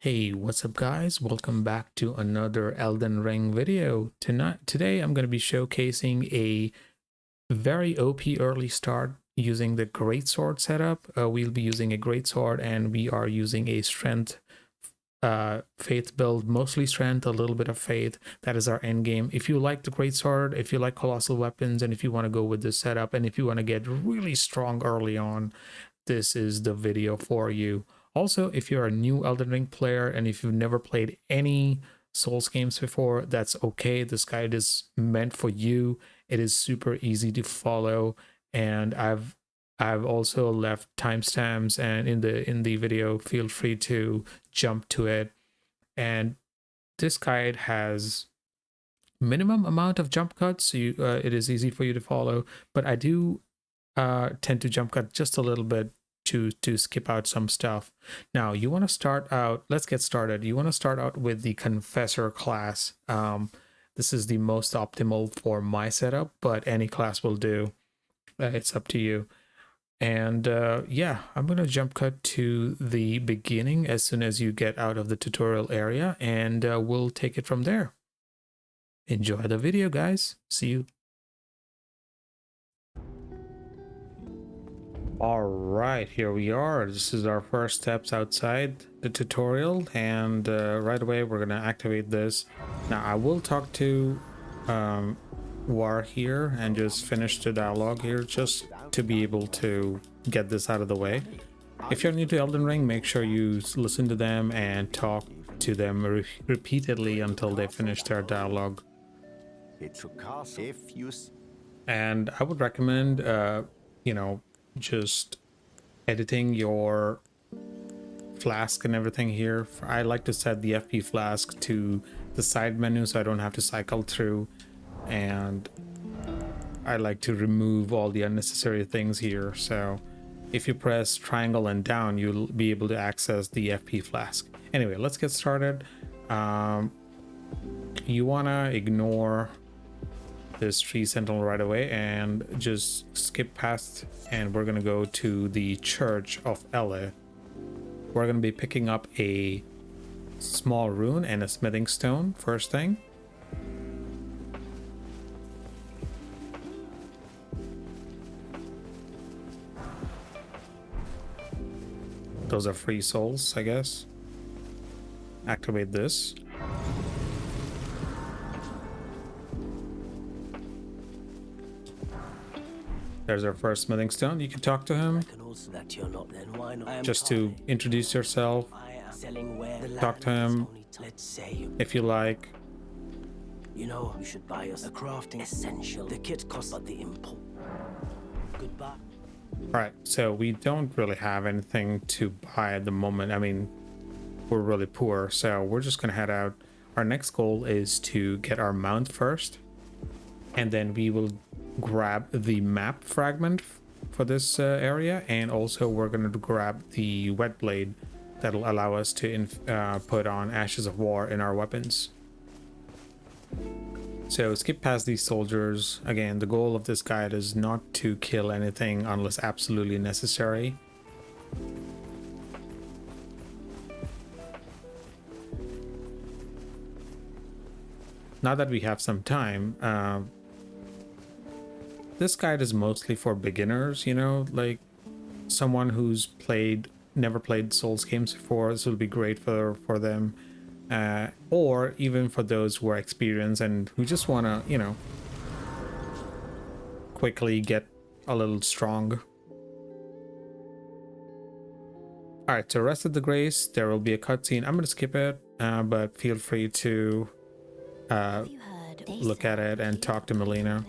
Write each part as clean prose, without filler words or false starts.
Hey, what's up guys? Welcome back to another Elden Ring video. Today I'm going to be showcasing a very OP early start using the Greatsword setup. We'll be using a Greatsword and we are using a strength faith build, mostly strength, a little bit of faith. That is our end game. If you like the Greatsword, if you like colossal weapons, and if you want to go with this setup, and if you want to get really strong early on, this is the video for you. Also, if you're a new Elden Ring player and if you've never played any Souls games before, that's okay. This guide is meant for you. It is super easy to follow, and I've also left timestamps and in the video. Feel free to jump to it. And this guide has minimum amount of jump cuts, so it is easy for you to follow. But I do tend to jump cut just a little bit to skip out some stuff. Now you want to start out, let's get started. You want to start out with the Confessor class. This is the most optimal for my setup, but any class will do. It's up to you. And yeah, I'm going to jump cut to the beginning as soon as you get out of the tutorial area, and we'll take it from there. Enjoy the video, guys. See you. All right, here we are. This is our first steps outside the tutorial, and right away we're gonna activate this. Now I will talk to War here and just finish the dialogue here, just to be able to get this out of the way. If you're new to Elden Ring, make sure you listen to them and talk to them repeatedly until they finish their dialogue. And I would recommend, you know, just editing your flask and everything here. I like to set the FP flask to the side menu so I don't have to cycle through, and I like to remove all the unnecessary things here. So if you press triangle and down, you'll be able to access the FP flask. Anyway, let's get started. You want to ignore this tree sentinel right away and just skip past, and we're gonna go to the Church of Ellie. We're gonna be picking up a small rune and a smithing stone first thing. Those are free souls, I guess. Activate this. There's our first smithing stone. You can talk to him just to introduce yourself. Talk to him if you like. You know, you should buy us a crafting essential. The kit costs but the import. Goodbye. All right, so we don't really have anything to buy at the moment. I mean, we're really poor, so we're just gonna head out. Our next goal is to get our mount first, and then we will grab the map fragment for this area, and also we're going to grab the Whetblade that'll allow us to put on Ashes of War in our weapons. So skip past these soldiers. Again, the goal of this guide is not to kill anything unless absolutely necessary. Now that we have some time, this guide is mostly for beginners, you know, like someone who's never played Souls games before. This will be great for them, or even for those who are experienced and who just want to, you know, quickly get a little strong. All right, so rest of the grace, there will be a cutscene. I'm going to skip it, but feel free to look at it and talk to Melina.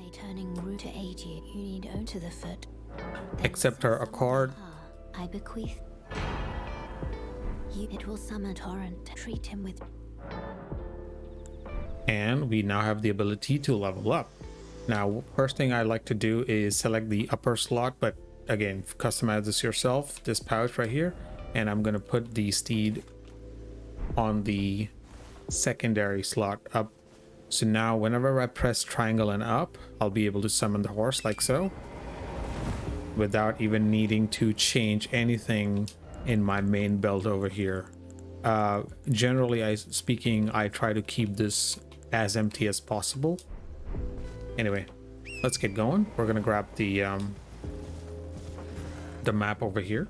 Accept her accord. I bequeath you. It will summon torrent. Treat him with. And we now have the ability to level up. Now, first thing I like to do is select the upper slot, but again, customize this yourself. This pouch right here, and I'm gonna put the steed on the secondary slot up. So now whenever I press triangle and up, I'll be able to summon the horse like so, without even needing to change anything in my main build over here. Generally speaking, I try to keep this as empty as possible. Anyway, let's get going. We're gonna grab the map over here,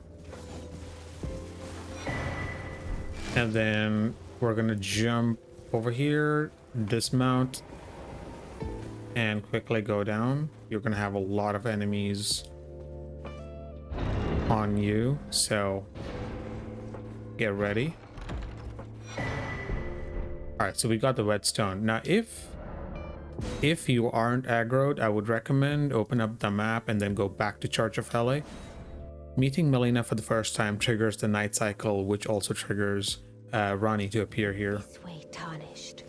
and then we're gonna jump over here, dismount, and quickly go down. You're gonna have a lot of enemies on you, so get ready. All right, so we got the whetstone. Now if you aren't aggroed, I would recommend open up the map and then go back to Church of Helle. Meeting Melina for the first time triggers the night cycle, which also triggers Rani to appear here. This way tarnished.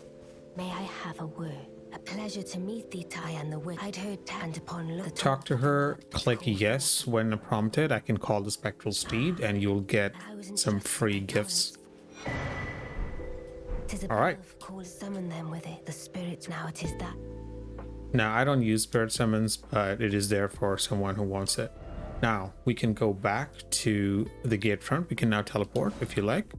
May I have a word? A pleasure to meet thee, Ty and the wit. I'd heard and upon look. Talk to her, click yes when prompted. I can call the spectral steed and you'll get some free gifts. All right. Summon them with it. The spirits now it is that. Now I don't use spirit summons, but it is there for someone who wants it. Now we can go back to the gate front. We can now teleport if you like.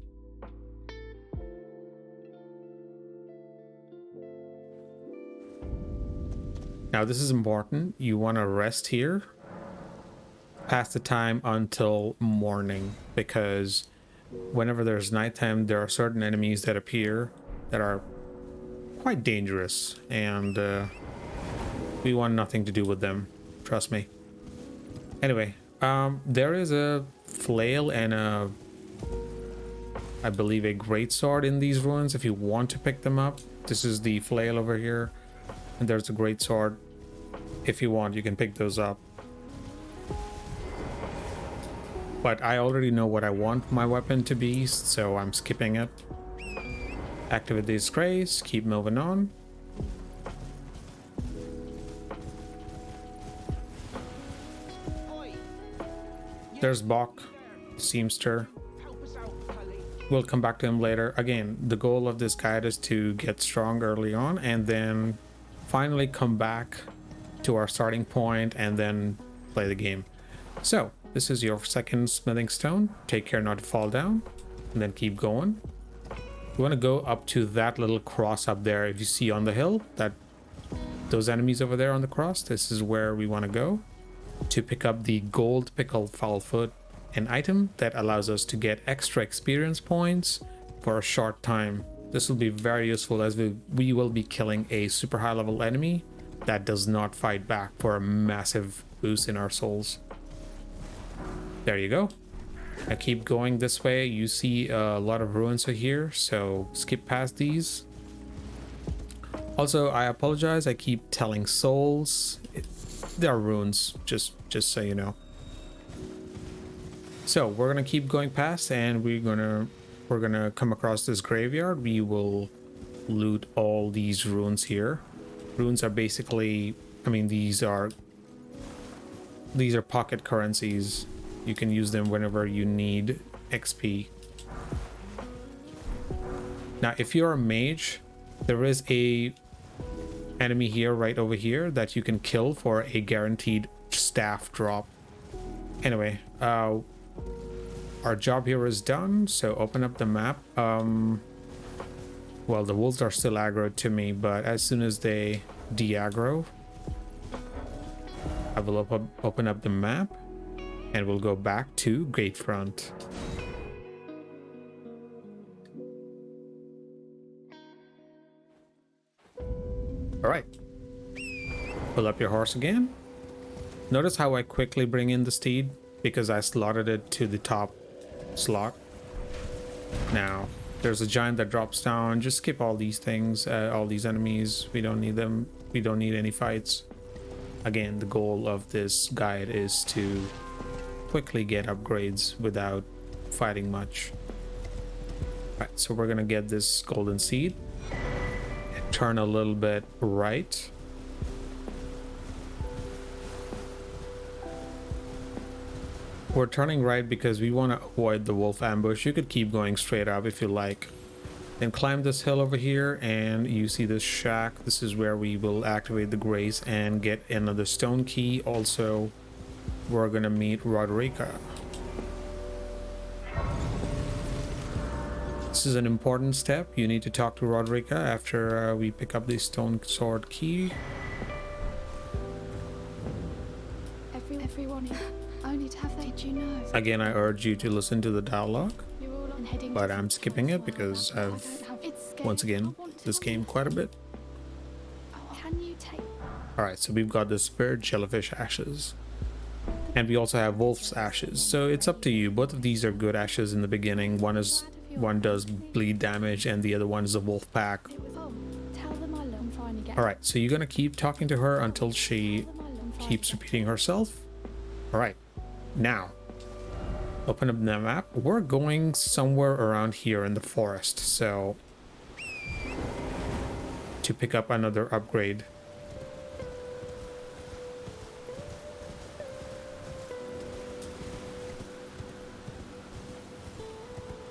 Now this is important. You want to rest here, pass the time until morning, because whenever there's nighttime, there are certain enemies that appear that are quite dangerous, and we want nothing to do with them. Trust me. Anyway, there is a flail and I believe a greatsword in these ruins if you want to pick them up. This is the flail over here, and there's a greatsword. If you want, you can pick those up. But I already know what I want my weapon to be, so I'm skipping it. Activate these grace, keep moving on. There's Bok, Seamster. We'll come back to him later. Again, the goal of this guide is to get strong early on and then finally come back to our starting point and then play the game. So this is your second smithing stone. Take care not to fall down, and then keep going. You want to go up to that little cross up there. If you see on the hill, those enemies over there on the cross, this is where we want to go to pick up the gold pickled foulfoot, an item that allows us to get extra experience points for a short time. This will be very useful as we will be killing a super high level enemy that does not fight back for a massive boost in our souls. There you go. I keep going this way. You see a lot of ruins are here, so skip past these. Also, I apologize. I keep telling souls. They are ruins, just so you know. So we're gonna keep going past, and we're gonna come across this graveyard. We will loot all these ruins here. Runes are basically, I mean, these are pocket currencies. You can use them whenever you need XP. Now, if you're a mage, there is a enemy here, right over here, that you can kill for a guaranteed staff drop. Anyway, our job here is done, so open up the map. Well, the wolves are still aggro to me, but as soon as they de-aggro, I will open up the map and we'll go back to Gatefront. All right, pull up your horse again. Notice how I quickly bring in the steed because I slotted it to the top slot. Now there's a giant that drops down. Just skip all these things, all these enemies. We don't need them. We don't need any fights. Again, the goal of this guide is to quickly get upgrades without fighting much. All right, so we're gonna get this golden seed and turn a little bit right. We're turning right because we want to avoid the wolf ambush. You could keep going straight up if you like. Then climb this hill over here and you see this shack. This is where we will activate the grace and get another stone key. Also, we're gonna meet Roderica. This is an important step. You need to talk to Roderica after we pick up the stone sword key. Everyone only to have that. Did you know? Again, I urge you to listen to the dialogue, but I'm skipping it because I've once again this game quite a bit. Can you take? Alright, so we've got the spirit jellyfish ashes. And we also have wolf's ashes. So it's up to you. Both of these are good ashes in the beginning. One does bleed damage and the other one is a wolf pack. Tell them I love trying to get. Alright, so you're gonna keep talking to her until she keeps repeating herself. Alright, now open up the map. We're going somewhere around here in the forest, so to pick up another upgrade.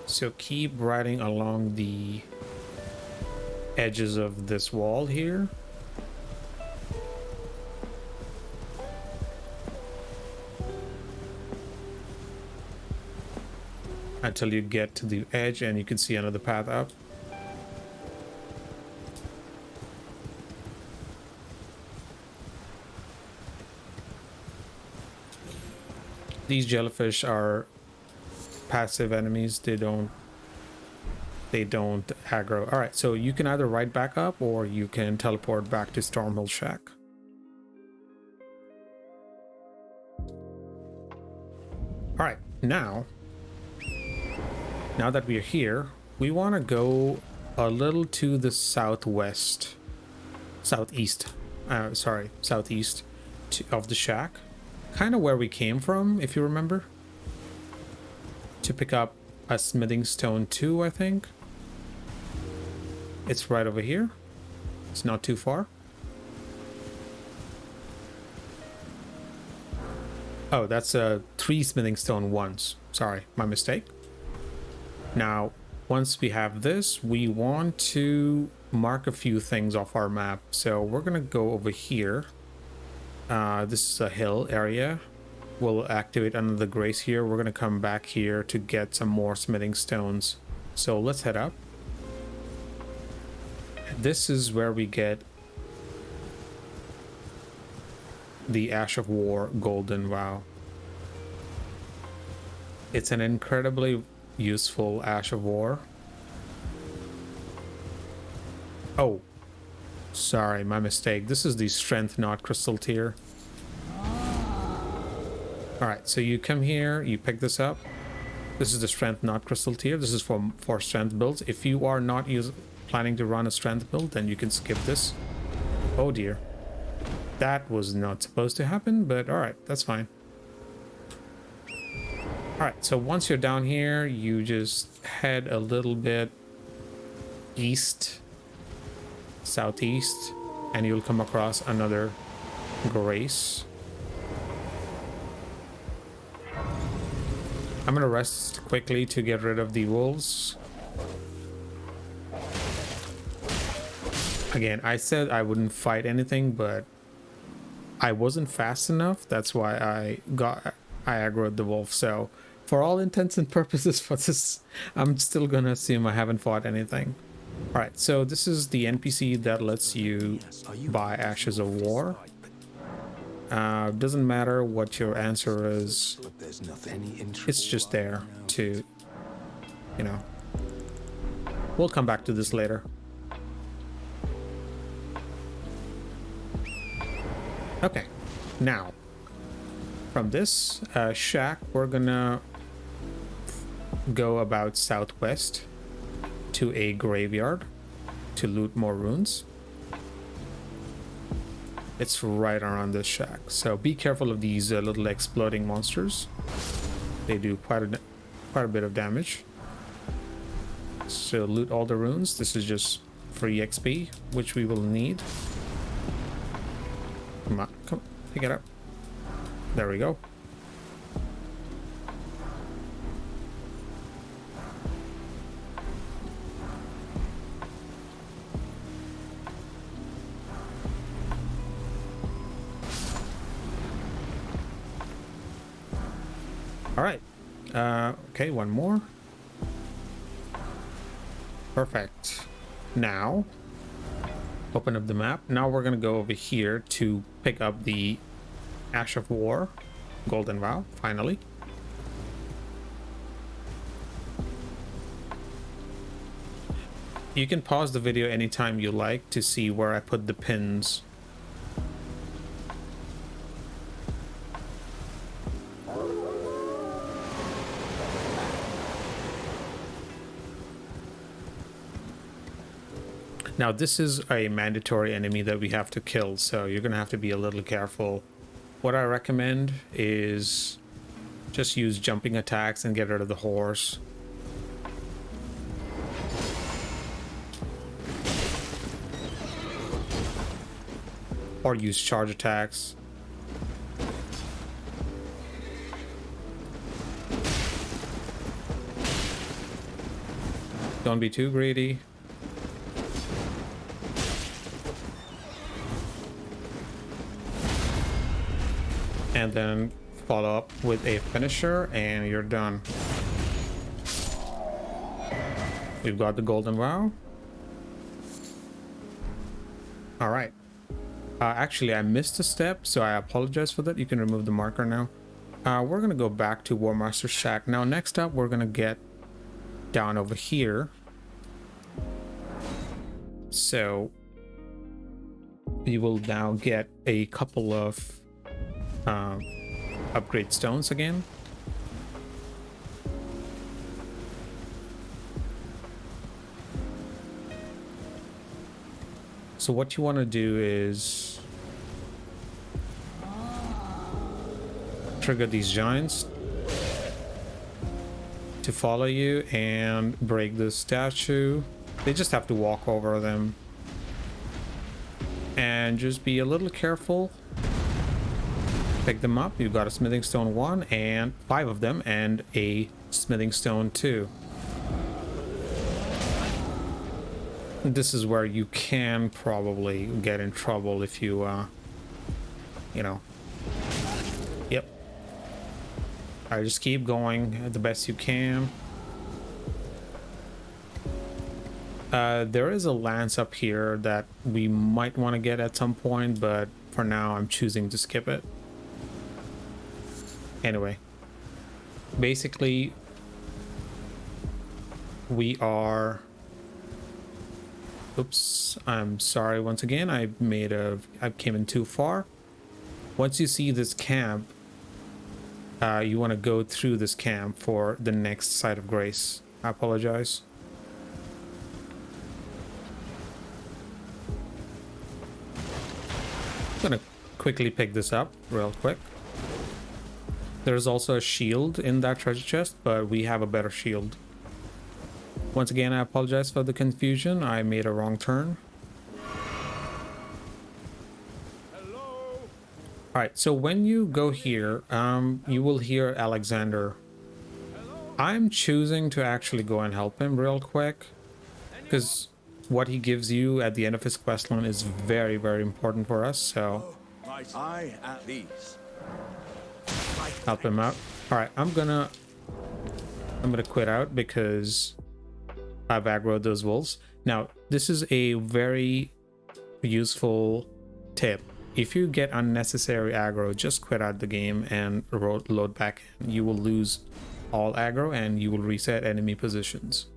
So keep riding along the edges of this wall here. Until you get to the edge and you can see another path up. These jellyfish are passive enemies. They don't aggro. All right, so you can either ride back up or you can teleport back to Stormhill Shack. All right, now that we are here, we want to go a little to the southeast of the shack, kind of where we came from, if you remember, to pick up a smithing stone 2, I think. It's right over here. It's not too far. Oh, that's a 3 smithing stone 1s. Sorry, my mistake. Now, once we have this, we want to mark a few things off our map. So we're gonna go over here. This is a hill area. We'll activate another grace here. We're gonna come back here to get some more smithing stones. So let's head up. This is where we get the Ash of War golden vow. It's an incredibly useful Ash of War. Oh, sorry, my mistake. This is the strength, not crystal tier. Alright, so you come here, you pick this up. This is the strength, not crystal tier. This is for strength builds. If you are not planning to run a strength build, then you can skip this. Oh dear. That was not supposed to happen, but alright, that's fine. Alright, so once you're down here, you just head a little bit east, southeast, and you'll come across another grace. I'm gonna rest quickly to get rid of the wolves. Again, I said I wouldn't fight anything, but I wasn't fast enough. That's why I aggroed the wolf. So for all intents and purposes for this, I'm still gonna assume I haven't fought anything. All right, so this is the NPC that lets you buy Ashes of War. Doesn't matter what your answer is. It's just there to, you know. We'll come back to this later. Okay, now from this shack, we're gonna go about southwest to a graveyard to loot more runes. It's right around this shack, so be careful of these little exploding monsters. They do quite a bit of damage. So loot all the runes. This is just free XP, which we will need. Come on, pick it up. There we go. All right. Okay, one more. Perfect. Now, open up the map. Now we're gonna go over here to pick up the Ash of War, Golden Vow, finally. You can pause the video anytime you like to see where I put the pins. Now this is a mandatory enemy that we have to kill, so you're gonna have to be a little careful. What I recommend is just use jumping attacks and get rid of the horse. Or use charge attacks. Don't be too greedy. And then follow up with a finisher and you're done. We've got the Golden Vow. All right. Actually, I missed a step, so I apologize for that. You can remove the marker now. We're gonna go back to War Master's Shack. Now, next up, we're gonna get down over here. So you will now get a couple of upgrade stones again. So what you want to do is trigger these giants to follow you and break the statue. They just have to walk over them. And just be a little careful. Pick them up. You've got a smithing stone 1 and 5 of them and a smithing stone 2. This is where you can probably get in trouble if you, you know. Yep. Alright, just keep going the best you can. There is a lance up here that we might want to get at some point, but for now I'm choosing to skip it. Anyway, basically, we are... Oops, I'm sorry once again. I came in too far. Once you see this camp, you want to go through this camp for the next site of grace. I apologize. I'm gonna quickly pick this up real quick. There's also a shield in that treasure chest, but we have a better shield. Once again, I apologize for the confusion. I made a wrong turn. Alright, so when you go here, you will hear Alexander. I'm choosing to actually go and help him real quick, because what he gives you at the end of his questline is very, very important for us, so help him out. Alright, I'm gonna quit out because I've aggroed those wolves. Now, this is a very useful tip. If you get unnecessary aggro, just quit out the game and load back in. You will lose all aggro and you will reset enemy positions.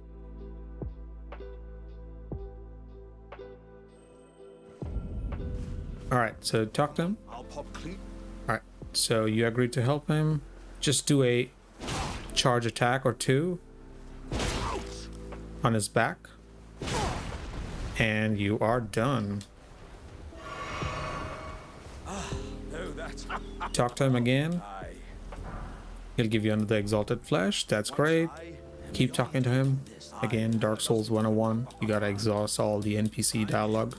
Alright, so talk to him. Alright, so you agreed to help him. Just do a charge attack or 2 on his back and you are done. Talk to him again. He'll give you another exalted flesh. That's great. Keep talking to him again. Dark Souls 101. You gotta exhaust all the NPC dialogue.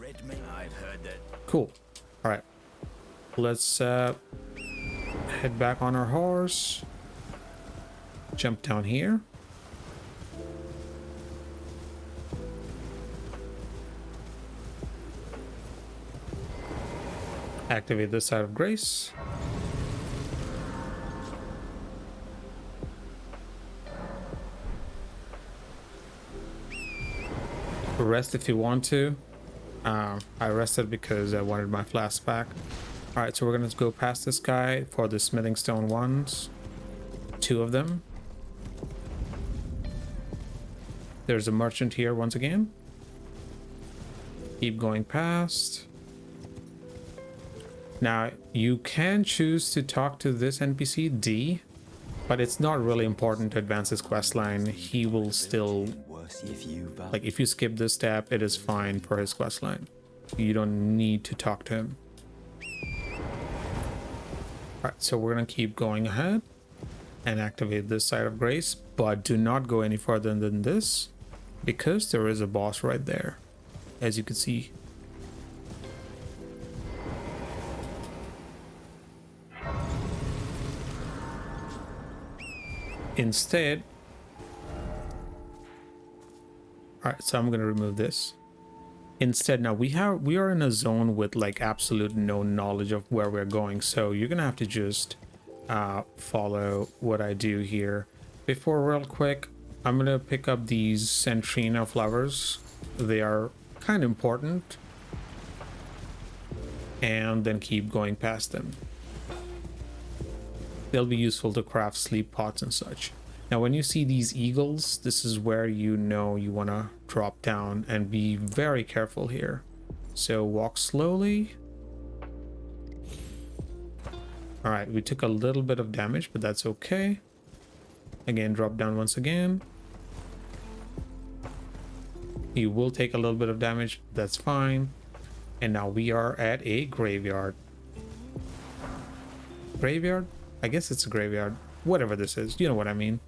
Cool. All right, let's head back on our horse. Jump down here. Activate this side of grace. Rest if you want to. I rested because I wanted my flask back. All right, so we're gonna go past this guy for the smithing stone ones. 2 of them. There's a merchant here once again. Keep going past. Now, you can choose to talk to this NPC, D, but it's not really important to advance his quest line. He will still, like, if you skip this step, it is fine for his quest line. You don't need to talk to him. Alright, so we're gonna keep going ahead and activate this side of grace, but do not go any further than this because there is a boss right there, as you can see. Instead, all right, so I'm gonna remove this. Instead, now we are in a zone with like absolute no knowledge of where we're going, so you're gonna have to just follow what I do here. Before, real quick, I'm gonna pick up these Centrina flowers. They are kind of important, and then keep going past them. They'll be useful to craft sleep pots and such. Now, when you see these eagles, this is where you know you want to drop down and be very careful here. So walk slowly. All right, we took a little bit of damage, but that's okay. Again, drop down once again. You will take a little bit of damage, that's fine. And now we are at a graveyard. Graveyard? I guess it's a graveyard. Whatever this is, you know what I mean.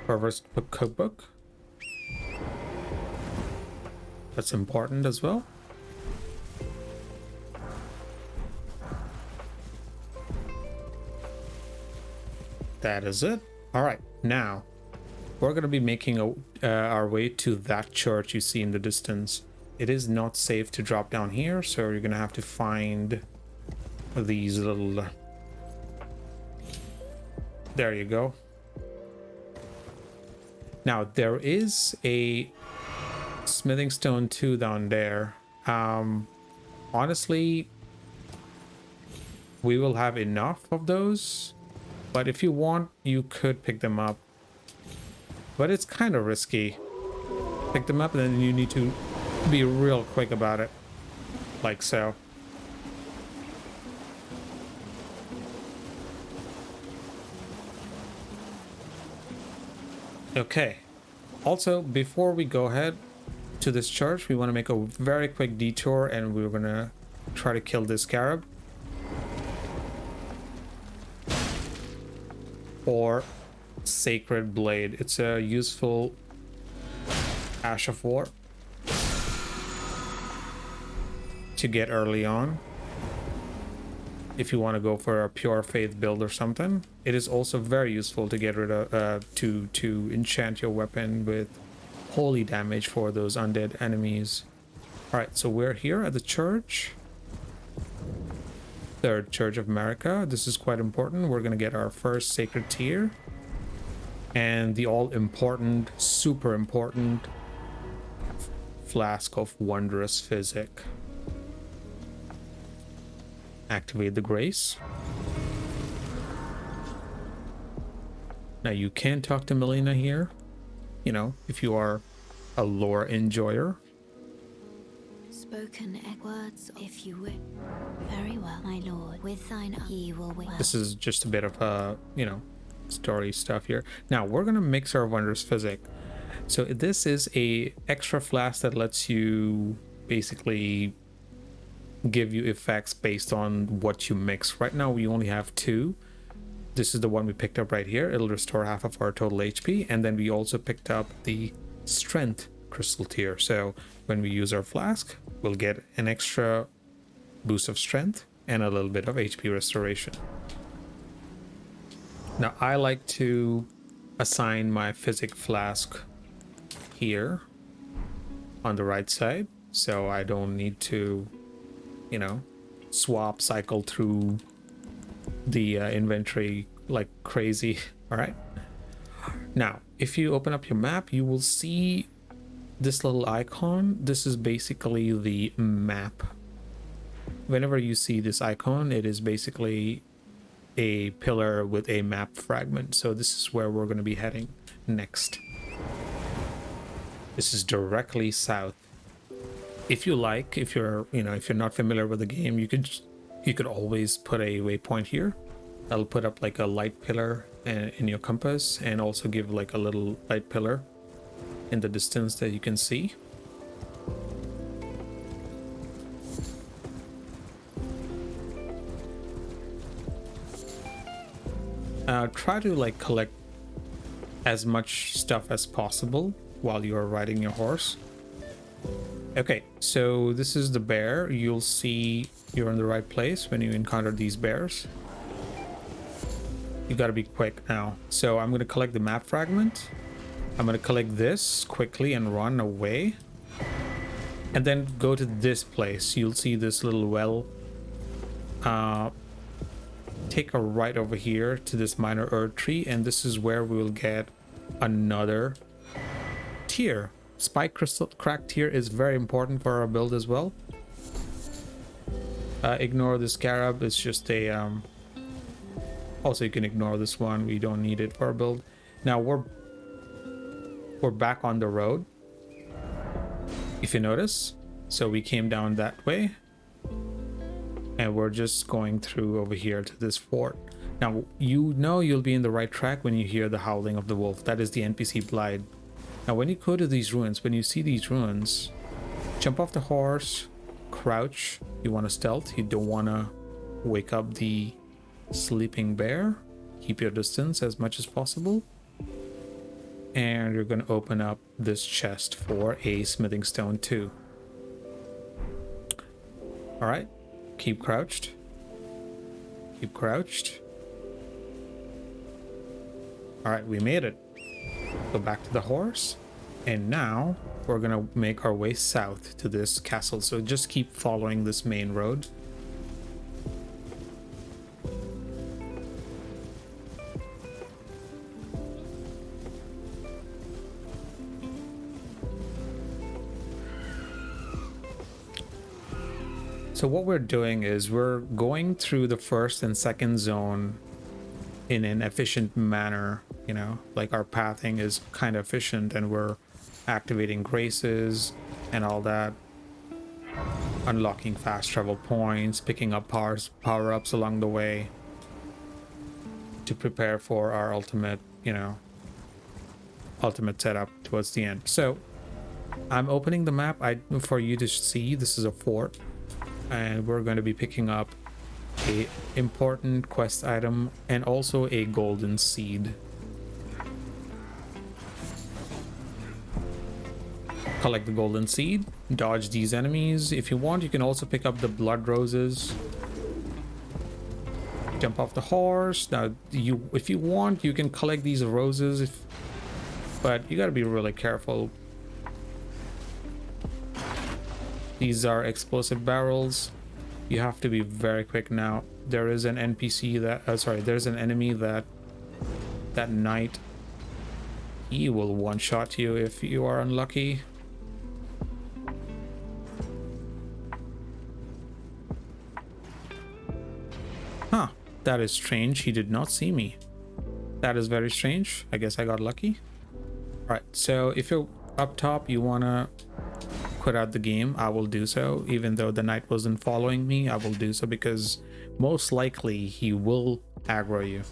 Reverse cookbook. That's important as well. That is it. All right, now we're going to be making our way to that church you see in the distance. It is not safe to drop down here, so you're going to have to find these little... There you go. Now, there is a smithing stone 2 down there. Honestly, we will have enough of those, but if you want, you could pick them up. But it's kind of risky. Pick them up and then you need to be real quick about it. Like so. Okay. Also, before we go ahead to this church, we want to make a very quick detour and we're going to try to kill this scarab. Or Sacred Blade. It's a useful Ash of War to get early on if you want to go for a pure faith build or something. It is also very useful to get rid of to enchant your weapon with holy damage for those undead enemies. All right, so we're here at the church. Third Church of America. This is quite important. We're gonna get our first sacred tier and the all-important, super important flask of wondrous physic. Activate the grace. Now you can talk to Melina here, you know, if you are a lore enjoyer. Spoken words, if you would. Very well, my lord. With thine he will win. This is just a bit of you know, story stuff here. Now we're gonna mix our wondrous physic. So this is a extra flask that lets you basically give you effects based on what you mix. Right now we only have 2. This is the one we picked up right here. It'll restore half of our total HP, and then we also picked up the strength crystal tier. So when we use our flask, we'll get an extra boost of strength and a little bit of HP restoration. Now I like to assign my physic flask here on the right side, so I don't need to, you know, swap cycle through the inventory like crazy. All right, now if you open up your map, you will see this little icon. This is basically the map. Whenever you see this icon, it is basically a pillar with a map fragment. So this is where we're going to be heading next. This is directly south. If you like, if you're not familiar with the game, you could always put a waypoint here. That'll put up like a light pillar in your compass, and also give like a little light pillar in the distance that you can see. Try to like collect as much stuff as possible while you're riding your horse. Okay, so this is the bear. You'll see you're in the right place when you encounter these bears. You gotta be quick now. So I'm gonna collect the map fragment. I'm gonna collect this quickly and run away. And then go to this place. You'll see this little well. Take a right over here to this minor earth tree, and this is where we will get another tier. Spike crystal crack tier is very important for our build as well. Ignore the scarab, it's just a also you can ignore this one, we don't need it for our build. Now we're back on the road, if you notice. So we came down that way, and we're just going through over here to this fort. Now you know you'll be in the right track when you hear the howling of the wolf. That is the NPC Blythe. Now when you go to these ruins, when you see these ruins, jump off the horse, crouch. You want to stealth, you don't want to wake up the sleeping bear. Keep your distance as much as possible. And you're going to open up this chest for a smithing stone too. All right, keep crouched. Keep crouched. All right, we made it. Go back to the horse, and now we're gonna make our way south to this castle. So just keep following this main road. So what we're doing is we're going through the first and second zone in an efficient manner, you know, like our pathing is kind of efficient, and we're activating graces and all that, unlocking fast travel points, picking up power-ups along the way to prepare for our ultimate setup towards the end. So I'm opening the map for you to see. This is a fort, and we're going to be picking up a important quest item and also a golden seed. Collect the golden seed, dodge these enemies. If you want, you can also pick up the blood roses. Jump off the horse. Now if you want, you can collect these roses, but you got to be really careful. These are explosive barrels. You have to be very quick now. There is an NPC that, there's an enemy that knight, he will one-shot you if you are unlucky. Huh, that is strange. He did not see me. That is very strange. I guess I got lucky. All right, so if you're up top, you wanna quit out the game, I will do so. Even though the knight wasn't following me, I will do so, because most likely he will aggro you.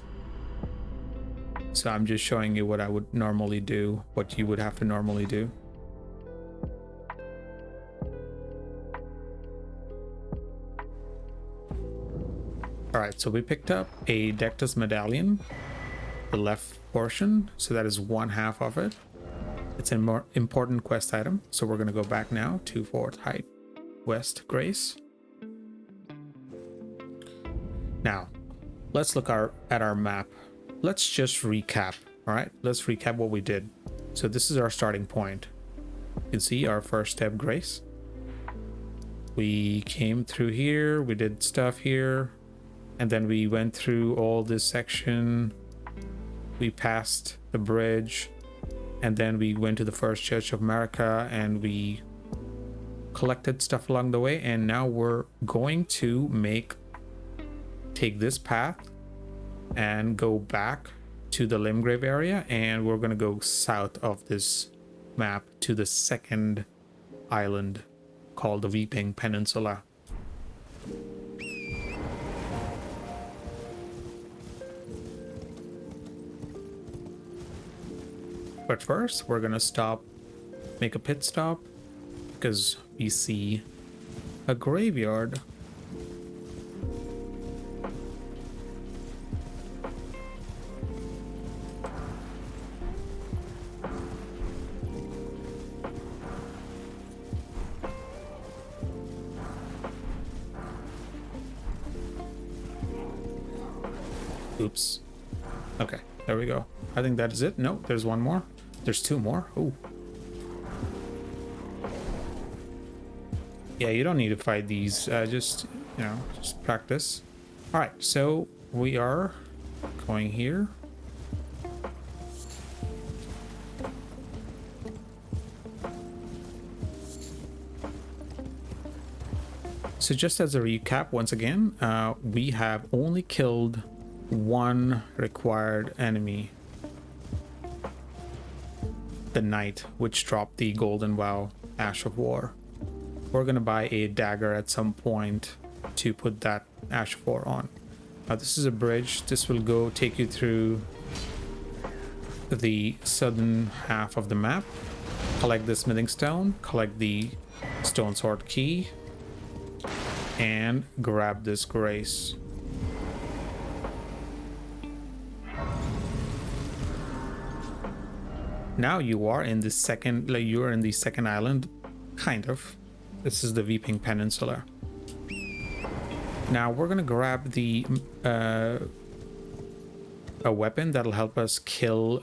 So I'm just showing you what I would normally do, what you would have to normally do. All right, so we picked up a Dectus medallion, the left portion, so that is one half of it. It's a more important quest item, so we're going to go back now to Fort Height West Grace. Now, let's look at our map. Let's just recap, all right? Let's recap what we did. So this is our starting point. You can see our first step, Grace. we came through here, we did stuff here, and then we went through all this section. We passed the bridge, and then we went to the first church of America, and we collected stuff along the way. And now we're going to take this path and go back to the Limgrave area, and we're going to go south of this map to the second island called the Weeping Peninsula. But first, we're gonna make a pit stop, because we see a graveyard. Oops. Okay, there we go. I think that is it. No, there's one more. There's two more. Oh. Yeah, you don't need to fight these. Just practice. All right, so we are going here. So just as a recap, once again, we have only killed one required enemy, the knight, which dropped the golden vow ash of war. We're gonna buy a dagger at some point to put that ash of war on. Now this is a bridge. This will take you through the southern half of the map. Collect the smithing stone, collect the stone sword key, and grab this grace. Now you are in the second, island, kind of. This is the Weeping Peninsula. Now we're gonna grab a weapon that'll help us kill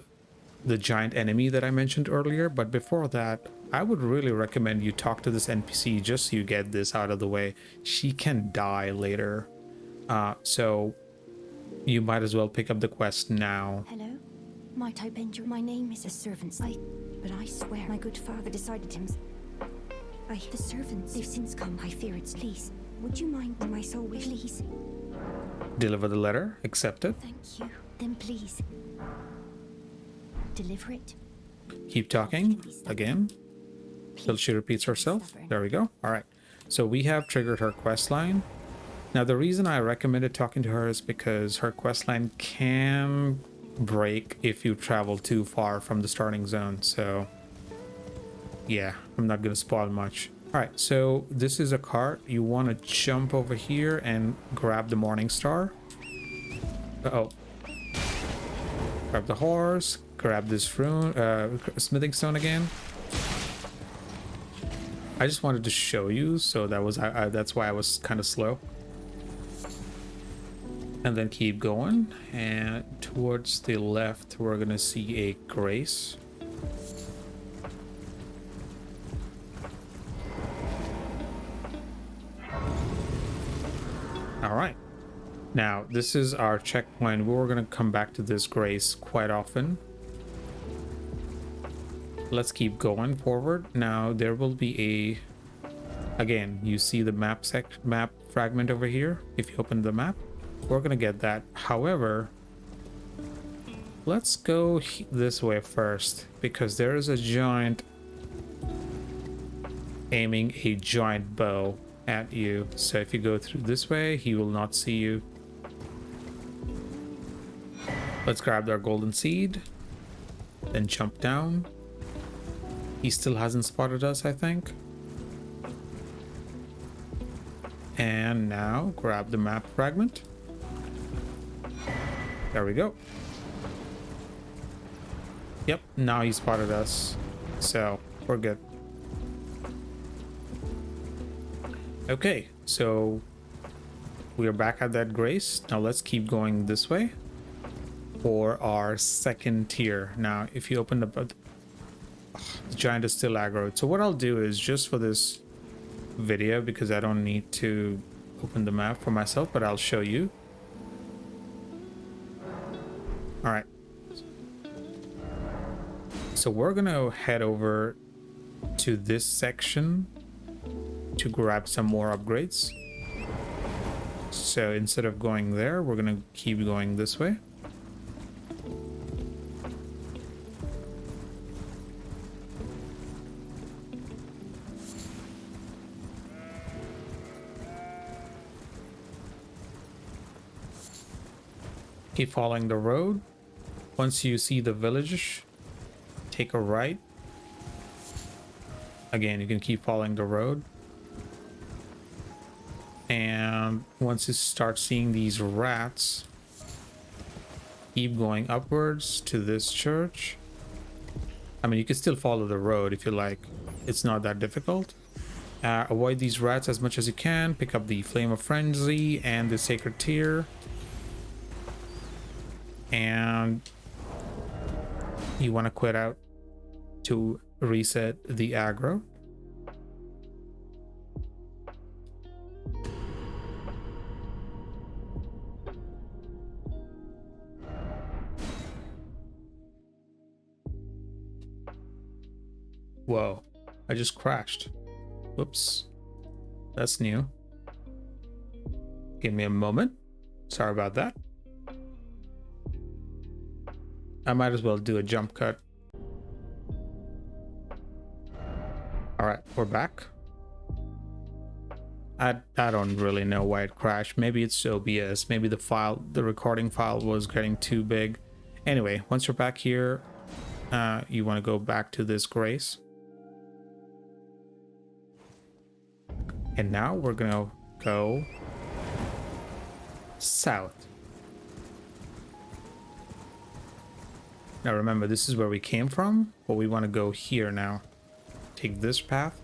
the giant enemy that I mentioned earlier. But before that, I would really recommend you talk to this NPC just so you get this out of the way. She can die later, so you might as well pick up the quest now. Hello? Might I bend your... My name is a servant. But I swear my good father decided the servants, they've since come. I fear it's... Please, would you mind my soul wish? Please. Deliver the letter. Accept it. Thank you. Then please. Deliver it. Keep talking. Again. Till she repeats herself. There we go. All right. So we have triggered her quest line. Now the reason I recommended talking to her is because her quest line can break if you travel too far from the starting zone. So yeah, I'm not gonna spoil much. All right, so this is a cart. You want to jump over here and grab the morning star. Grab the horse, grab this rune, smithing stone again. I just wanted to show you, so that's why I was kind of slow. And then keep going, and towards the left we're gonna see a grace. All right, now this is our checkpoint. We're gonna come back to this grace quite often. Let's keep going forward. Now there will be again, you see the map fragment over here. If you open the map, we're gonna get that. However, let's go this way first, because there is a giant aiming a giant bow at you. So if you go through this way, he will not see you. Let's grab our golden seed, then jump down. He still hasn't spotted us, I think. And now grab the map fragment. There we go. Yep, now he spotted us, so we're good. Okay, so we are back at that grace. Now let's keep going this way for our second tier. Now if you open up, the giant is still aggroed. So what I'll do is, just for this video because I don't need to open the map for myself, but I'll show you. All right. So we're gonna head over to this section to grab some more upgrades. So instead of going there, we're gonna keep going this way. Keep following the road. Once you see the village, take a right. Again, you can keep following the road. And once you start seeing these rats, keep going upwards to this church. I mean, you can still follow the road if you like. It's not that difficult. Avoid these rats as much as you can. Pick up the Flame of Frenzy and the Sacred Tear. And you want to quit out to reset the aggro. Whoa, I just crashed. Whoops, that's new. Give me a moment. Sorry about that. I might as well do a jump cut. All right, we're back. I don't really know why it crashed. Maybe it's OBS. Maybe the recording file was getting too big. Anyway, once you're back here, you want to go back to this grace. And now we're gonna go south. Now remember, this is where we came from, but we want to go here now. Take this path.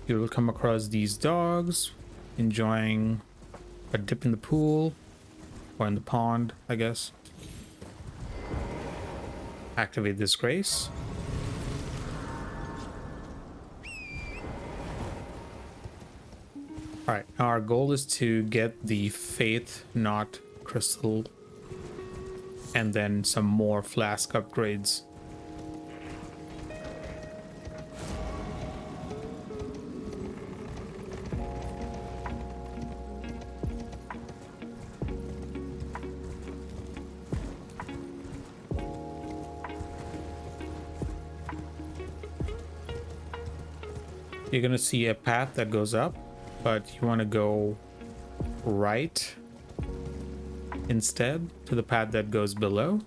You will come across these dogs enjoying a dip in the pool, or in the pond, I guess. Activate this grace. Alright, our goal is to get the Faith Knot Crystal and then some more flask upgrades. You're gonna see a path that goes up, but you want to go right instead to the path that goes below.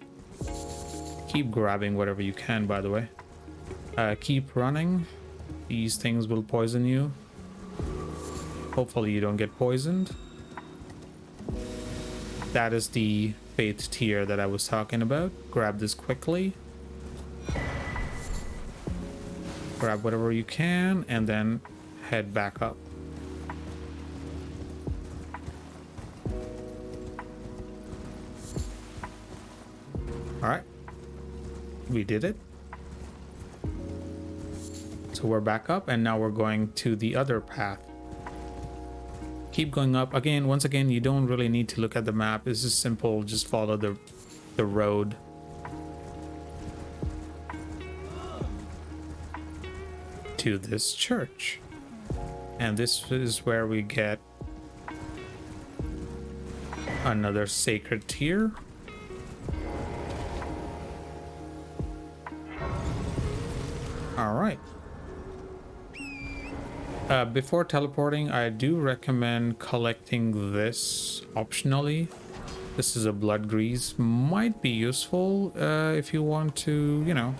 Keep grabbing whatever you can, by the way. Keep running. These things will poison you. Hopefully you don't get poisoned. That is the Faith Tier that I was talking about. Grab this quickly. Grab whatever you can and then head back up. All right, we did it. So we're back up and now we're going to the other path. Keep going up. Again, once again, you don't really need to look at the map. This is simple. Just follow the road. To this church. And this is where we get another Sacred Tear. All right. Before teleporting, I do recommend collecting this optionally. This is a blood grease. Might be useful if you want to, you know,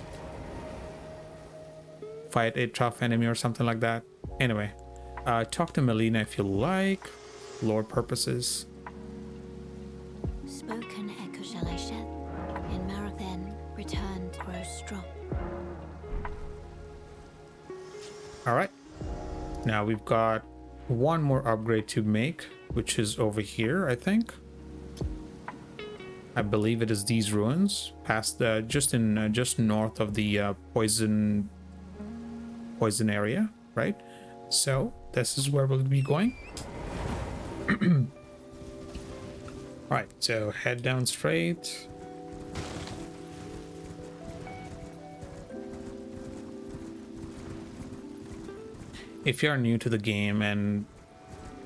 fight a tough enemy or something like that. Anyway, talk to Melina if you like. Lore purposes. Spoken echo shall I shed? In Marrow then returned grow strong. All right. Now we've got one more upgrade to make, which is over here, I think. I believe it is these ruins, past the just north of the poison area, right? So this is where we'll be going. All right, so head down straight. If you're new to the game and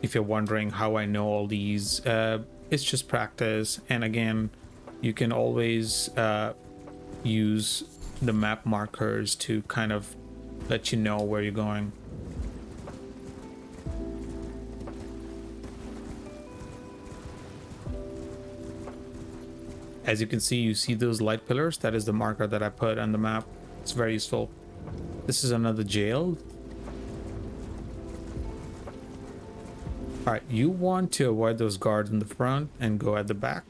if you're wondering how I know all these, it's just practice. And again, you can always use the map markers to kind of let you know where you're going. As you can see, you see those light pillars? That is the marker that I put on the map. It's very useful. This is another jail. Alright, you want to avoid those guards in the front and go at the back.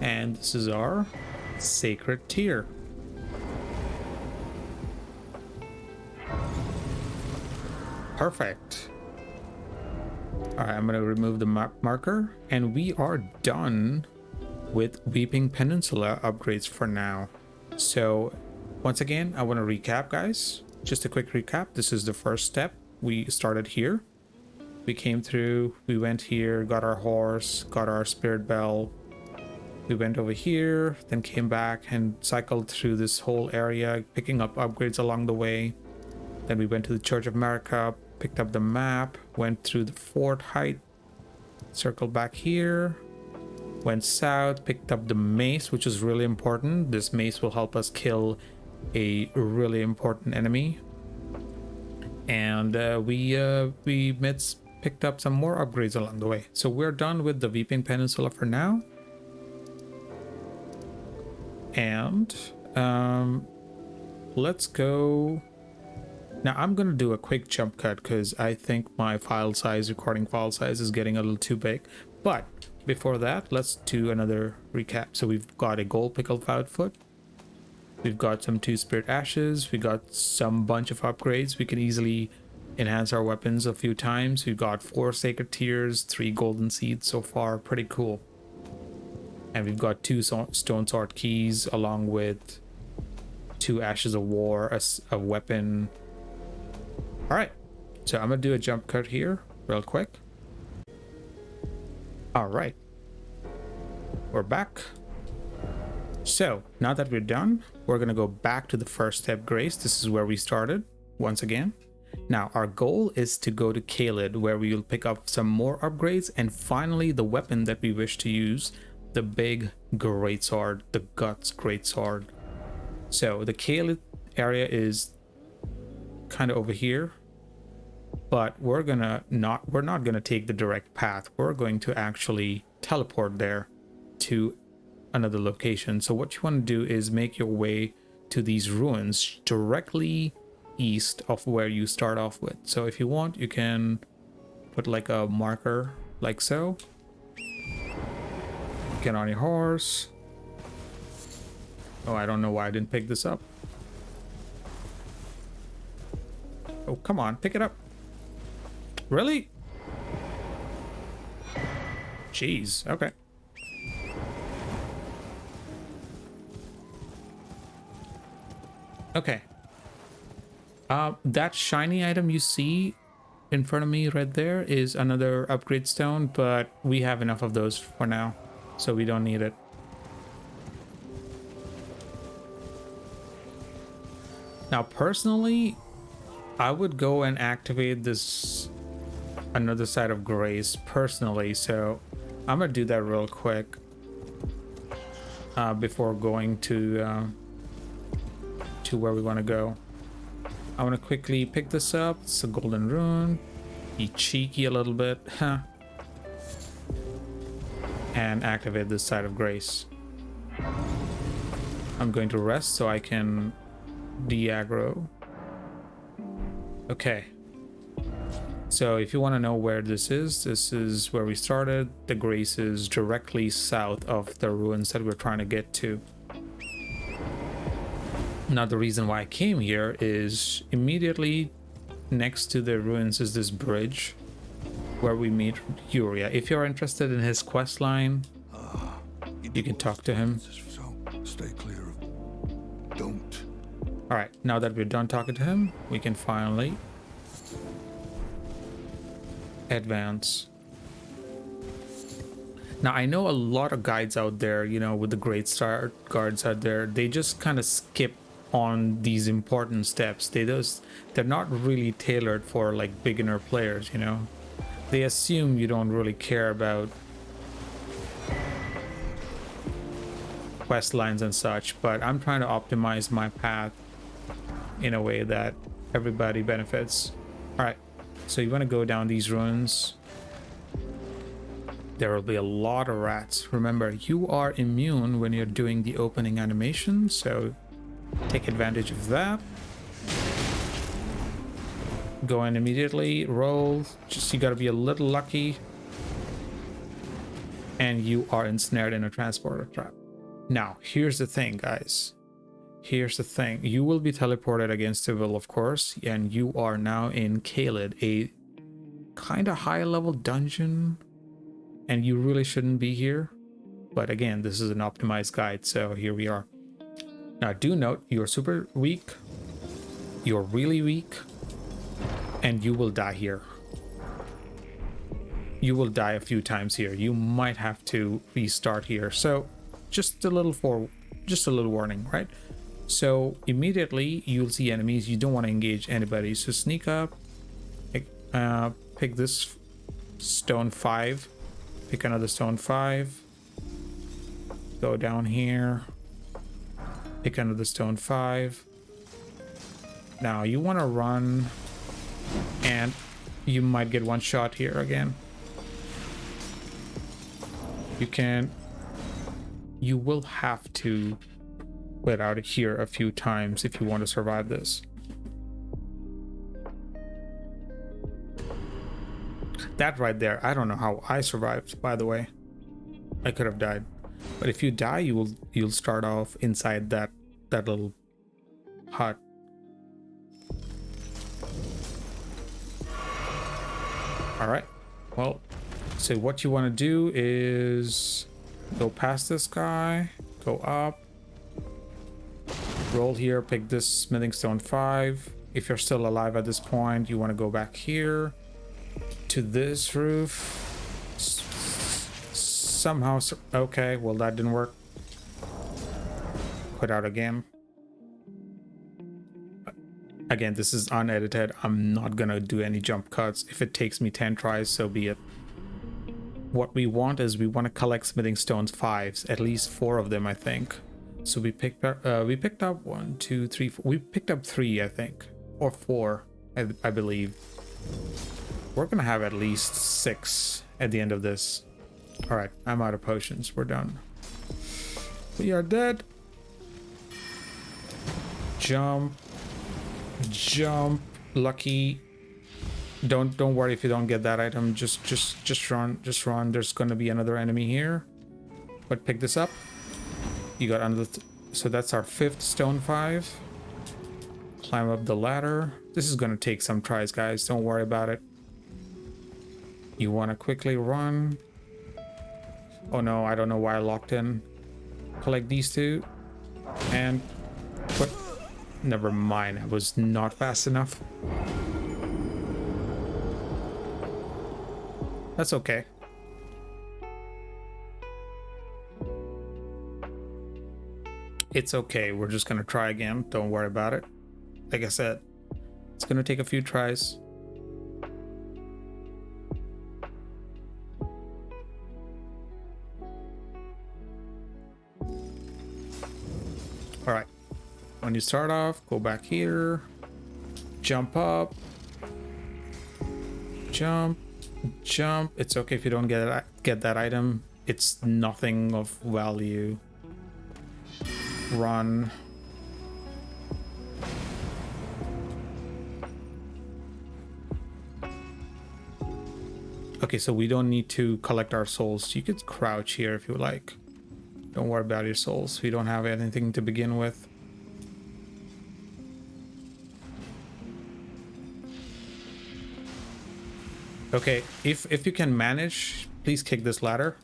And this is our sacred tier. Perfect. Alright, I'm going to remove the marker, and we are done with Weeping Peninsula upgrades for now. So once again, I want to recap, guys. Just a quick recap. This is the first step. We started here. We came through, we went here, got our horse, got our spirit bell. We went over here, then came back and cycled through this whole area, picking up upgrades along the way. Then we went to the Church of Marika, picked up the map, went through the fort height, circled back here, went south, picked up the mace, which is really important. This mace will help us kill a really important enemy. And we picked up some more upgrades along the way. So we're done with the Weeping Peninsula for now. And let's go. Now I'm gonna do a quick jump cut because I think my recording file size is getting a little too big. But before that, let's do another recap. So we've got a gold pickled foot. We've got some 2 spirit ashes. We got some bunch of upgrades. We can easily enhance our weapons a few times. We've got 4 sacred tears, 3 golden seeds so far. Pretty cool. And we've got 2 stone sword keys along with 2 ashes of war, a weapon. All right, so I'm gonna do a jump cut here real quick. All right, we're back. So now that we're done, we're gonna go back to the first step grace. This is where we started once again. Now our goal is to go to Caelid, where we will pick up some more upgrades and finally the weapon that we wish to use, the big Greatsword, the Guts Greatsword. So the Caelid area is kind of over here, but we're not gonna take the direct path. We're going to actually teleport there to another location. So what you want to do is make your way to these ruins directly east of where you start off with. So if you want, you can put like a marker like so. Get on your horse. Oh, I don't know why I didn't pick this up. Oh, come on, pick it up. Really? Jeez, okay. Okay. That shiny item you see in front of me right there is another upgrade stone, but we have enough of those for now, so we don't need it. Now, personally, I would go and activate this another side of grace personally, so I'm gonna do that real quick before going to where we want to go. I want to quickly pick this up. It's a golden rune. Be cheeky a little bit, huh? And activate this side of grace. I'm going to rest so I can de-aggro. Okay. So if you want to know where this is where we started. The grace is directly south of the ruins that we're trying to get to. Now the reason why I came here is immediately next to the ruins is this bridge. where we meet Liurnia. If you're interested in his quest line, you can talk to him. So stay clear of. Don't. All right, now that we're done talking to him, we can finally advance. Now, I know a lot of guides out there, you know, with the Greatsword guards out there, they just kind of skip on these important steps. They're not really tailored for like beginner players, you know. They assume you don't really care about quest lines and such, but I'm trying to optimize my path in a way that everybody benefits. All right, so you want to go down these ruins. There will be a lot of rats. Remember, you are immune when you're doing the opening animation, so take advantage of that. Go in immediately, roll. Just you gotta be a little lucky. And you are ensnared in a transporter trap. Now, here's the thing, guys. Here's the thing. You will be teleported against the will, of course, and you are now in Caelid, a kind of high level dungeon. And you really shouldn't be here. But again, this is an optimized guide, so here we are. Now, do note, you're super weak. You're really weak. And you will die here. You will die a few times here. You might have to restart here. So just a little warning, right? So immediately you'll see enemies. You don't want to engage anybody. So sneak up, pick this stone 5, pick another stone 5, go down here, pick another stone 5. Now you want to run, and you might get one shot here again. You will have to quit out of here a few times if you want to survive this. That right there, I don't know how I survived, by the way. I could have died. But if you die, you'll start off inside that little hut. All right. Well, so what you want to do is go past this guy, go up, roll here, pick this smithing stone 5. If you're still alive at this point, you want to go back here to this roof. Somehow, okay, well that didn't work. Quit out again. Again, this is unedited. I'm not gonna do any jump cuts. If it takes me 10 tries, so be it. What we want is we want to collect smithing stones 5s, at least 4 of them, I think. So we picked up 1, 2, 3, 4. We picked up 3, I think, or 4, I believe. We're gonna have at least 6 at the end of this. All right, I'm out of potions. We're done. We are dead. Jump, lucky. Don't worry if you don't get that item. Just run. There's gonna be another enemy here. But pick this up. You got another. So that's our 5th stone 5. Climb up the ladder. This is gonna take some tries, guys. Don't worry about it. You want to quickly run. Oh no, I don't know why I locked in. Collect these 2. And what? Never mind, I was not fast enough. That's okay. It's okay, we're just gonna try again. Don't worry about it. Like I said, it's gonna take a few tries. All right, when you start off, go back here, jump up, jump. It's okay if you don't get that item. It's nothing of value. Run. Okay, so we don't need to collect our souls. You could crouch here if you like. Don't worry about your souls. We don't have anything to begin with. Okay, if you can manage, please kick this ladder.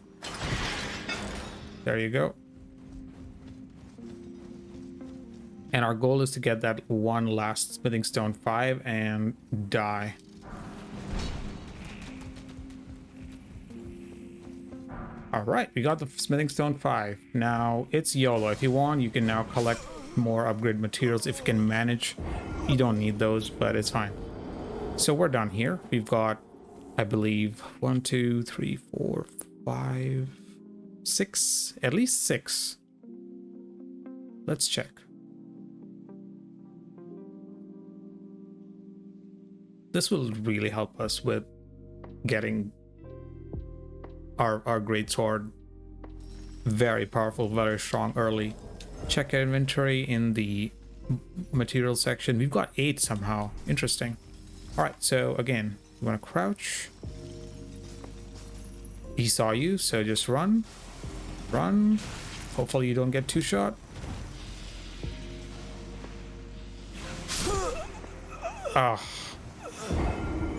There you go. And our goal is to get that one last smithing stone 5 and die. All right, we got the smithing stone 5. Now it's YOLO. If you want, you can now collect more upgrade materials if you can manage. You don't need those, but it's fine. So we're done here. We've got, I believe, 1, 2, 3, 4, 5, 6, at least 6. Let's check. This will really help us with getting our Greatsword very powerful, very strong early. Check our inventory in the material section. We've got 8 somehow. Interesting. All right, so again, you want to crouch. He saw you, so just run. Run. Hopefully you don't get 2 shot. Ah.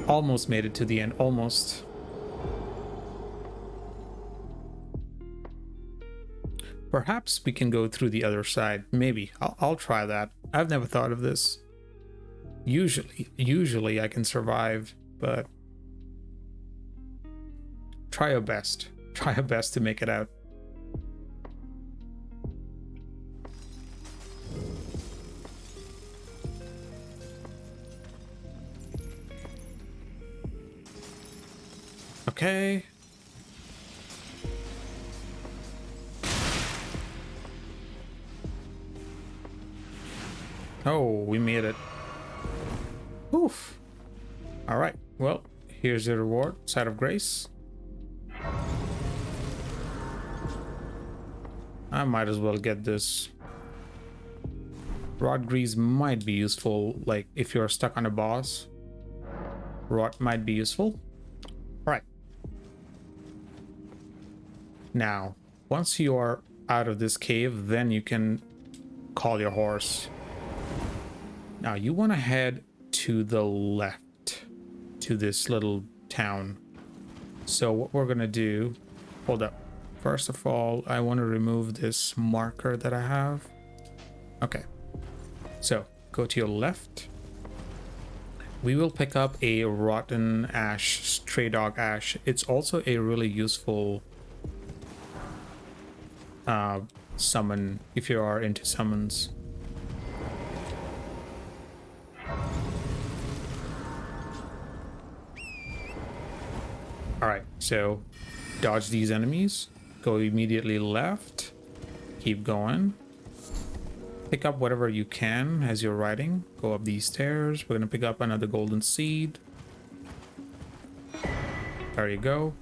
Almost made it to the end, almost. Perhaps we can go through the other side. Maybe. I'll try that. I've never thought of this. Usually I can survive, but try your best. Try your best to make it out. Okay. Oh, we made it. Oof. All right. Well, here's the reward. Side of Grace. I might as well get this. Rod Grease might be useful, like if you're stuck on a boss. Rod might be useful. All right. Now, once you are out of this cave, then you can call your horse. Now, you want to head to the left, to this little town. So what we're going to do... Hold up. First of all, I want to remove this marker that I have. Okay. So, go to your left. We will pick up a rotten ash, stray dog ash. It's also a really useful... summon if you are into summons. Alright, so dodge these enemies, go immediately left, keep going, pick up whatever you can as you're riding, go up these stairs. We're gonna pick up another golden seed. There you go.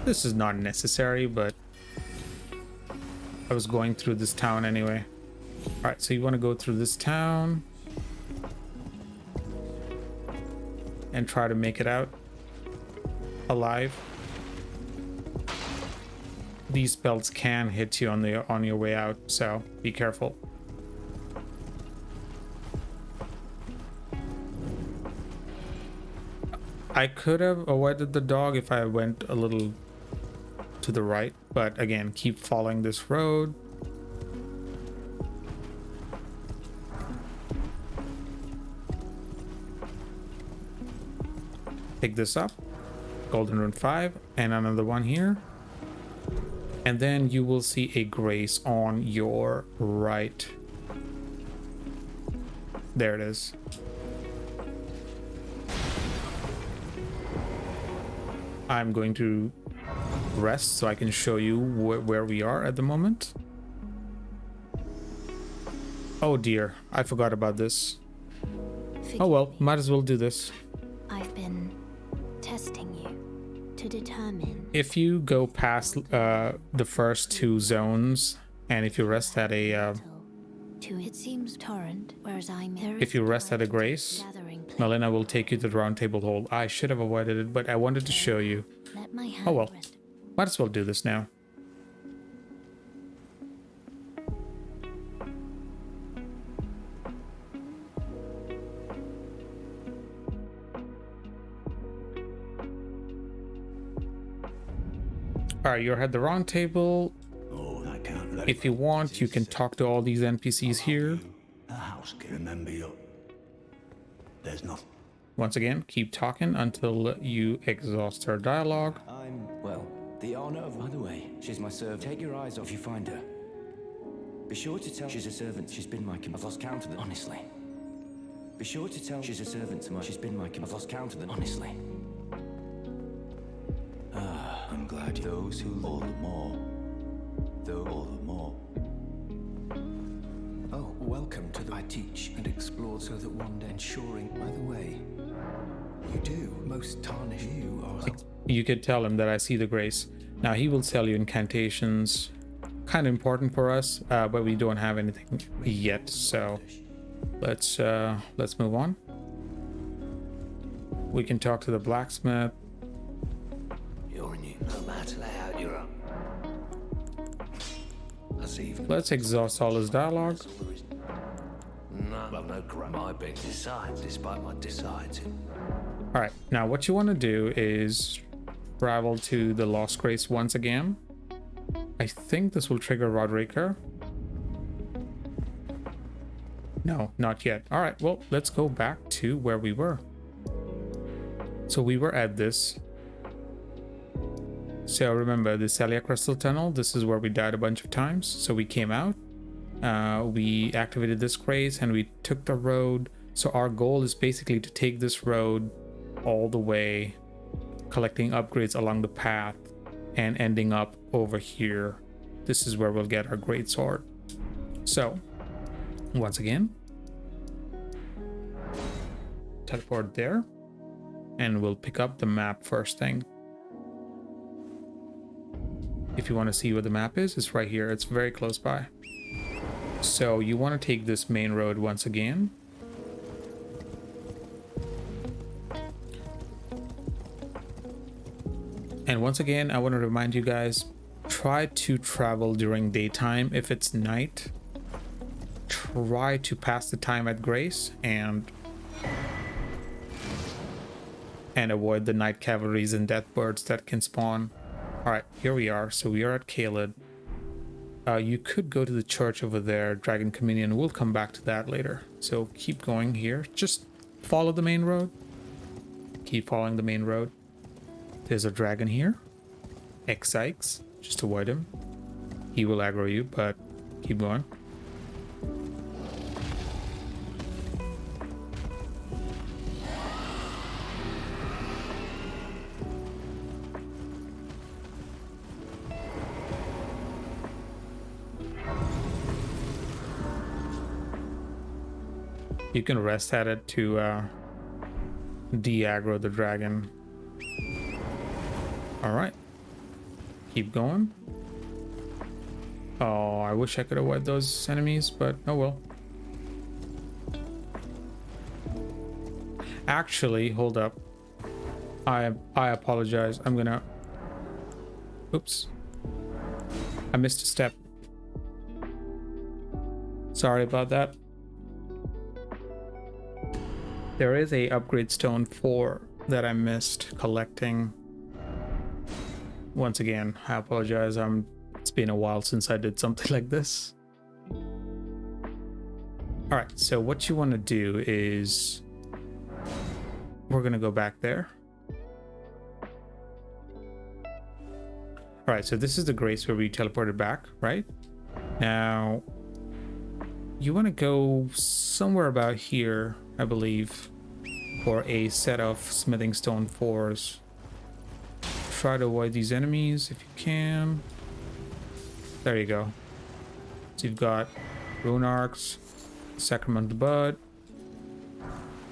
This is not necessary, but I was going through this town anyway. All right, so you want to go through this town and try to make it out alive. These spells can hit you on your way out, so be careful. I could have avoided the dog if I went a little to the right, but again, keep following this road. Pick this up, golden rune 5, and another one here, and then you will see a grace on your right. There it is. I'm going to rest so I can show you where we are at the moment. Oh dear, I forgot about this. Oh well, might as well do this. I've been testing you to determine If you go past the first 2 zones, and if you rest at a it seems torrent, whereas I'm if you rest at a grace, Melina will take you to the round table hole. I should have avoided it, but I wanted to show you. Let my hand Oh well, rest. might as well do this now. All right, you're at the round table. Oh, that can't let If you want, you can talk to all these NPCs here. a house can remember you. There's nothing. Once again, keep talking until you exhaust their dialogue. I'm, well, the honor of... By the way, she's my servant. Take your eyes off if you find her. Be sure to tell she's a servant. She's been my... I've lost count of them, honestly. Be sure to tell she's a servant to my... She's been my... I've lost count of them, honestly. Ah, I'm glad those who... All the more. Though all the more. Oh, welcome to the... I teach and explore so that one day ensuring... By the way, you do. Most tarnish you are... You could tell him that I see the grace. Now he will tell you incantations. Kind of important for us, but we don't have anything yet, so let's move on. We can talk to the blacksmith. You're new. No matter how you're up. That's even. Let's exhaust all his dialogue. No, well, no crap. My big decides, despite my deciding. All right, now what you want to do is travel to the Lost Grace once again. I think this will trigger Rodericker. No, not yet. All right, well, let's go back to where we were. So we were at this. So remember the Sellia Crystal Tunnel. This is where we died a bunch of times. So we came out, we activated this grace, and we took the road. So our goal is basically to take this road all the way, collecting upgrades along the path and ending up over here. This is where we'll get our Greatsword. So once again, teleport there, and we'll pick up the map first thing. If you want to see what the map is, it's right here. It's very close by. So you want to take this main road once again. And once again, I want to remind you guys, try to travel during daytime. If it's night, try to pass the time at grace and avoid the night cavalries and death birds that can spawn. All right, here we are. So we are at Caelid. You could go to the church over there, Dragon Communion. We'll come back to that later. So keep going here. Just follow the main road. Keep following the main road. There's a dragon here. X-Sykes. Just avoid him. He will aggro you, but keep going. You can rest at it to de-aggro the dragon. All right, keep going. Oh, I wish I could avoid those enemies, but oh well. Actually, hold up. I apologize. I'm gonna... Oops. I missed a step. Sorry about that. There is a upgrade stone 4 that I missed collecting. Once again, I apologize. It's been a while since I did something like this. All right, so what you want to do is we're going to go back there. All right, so this is the grace where we teleported back, right? Now, you want to go somewhere about here, I believe, for a set of smithing stone 4s. Try to avoid these enemies if you can. There you go. So you've got rune arcs, sacrament bud,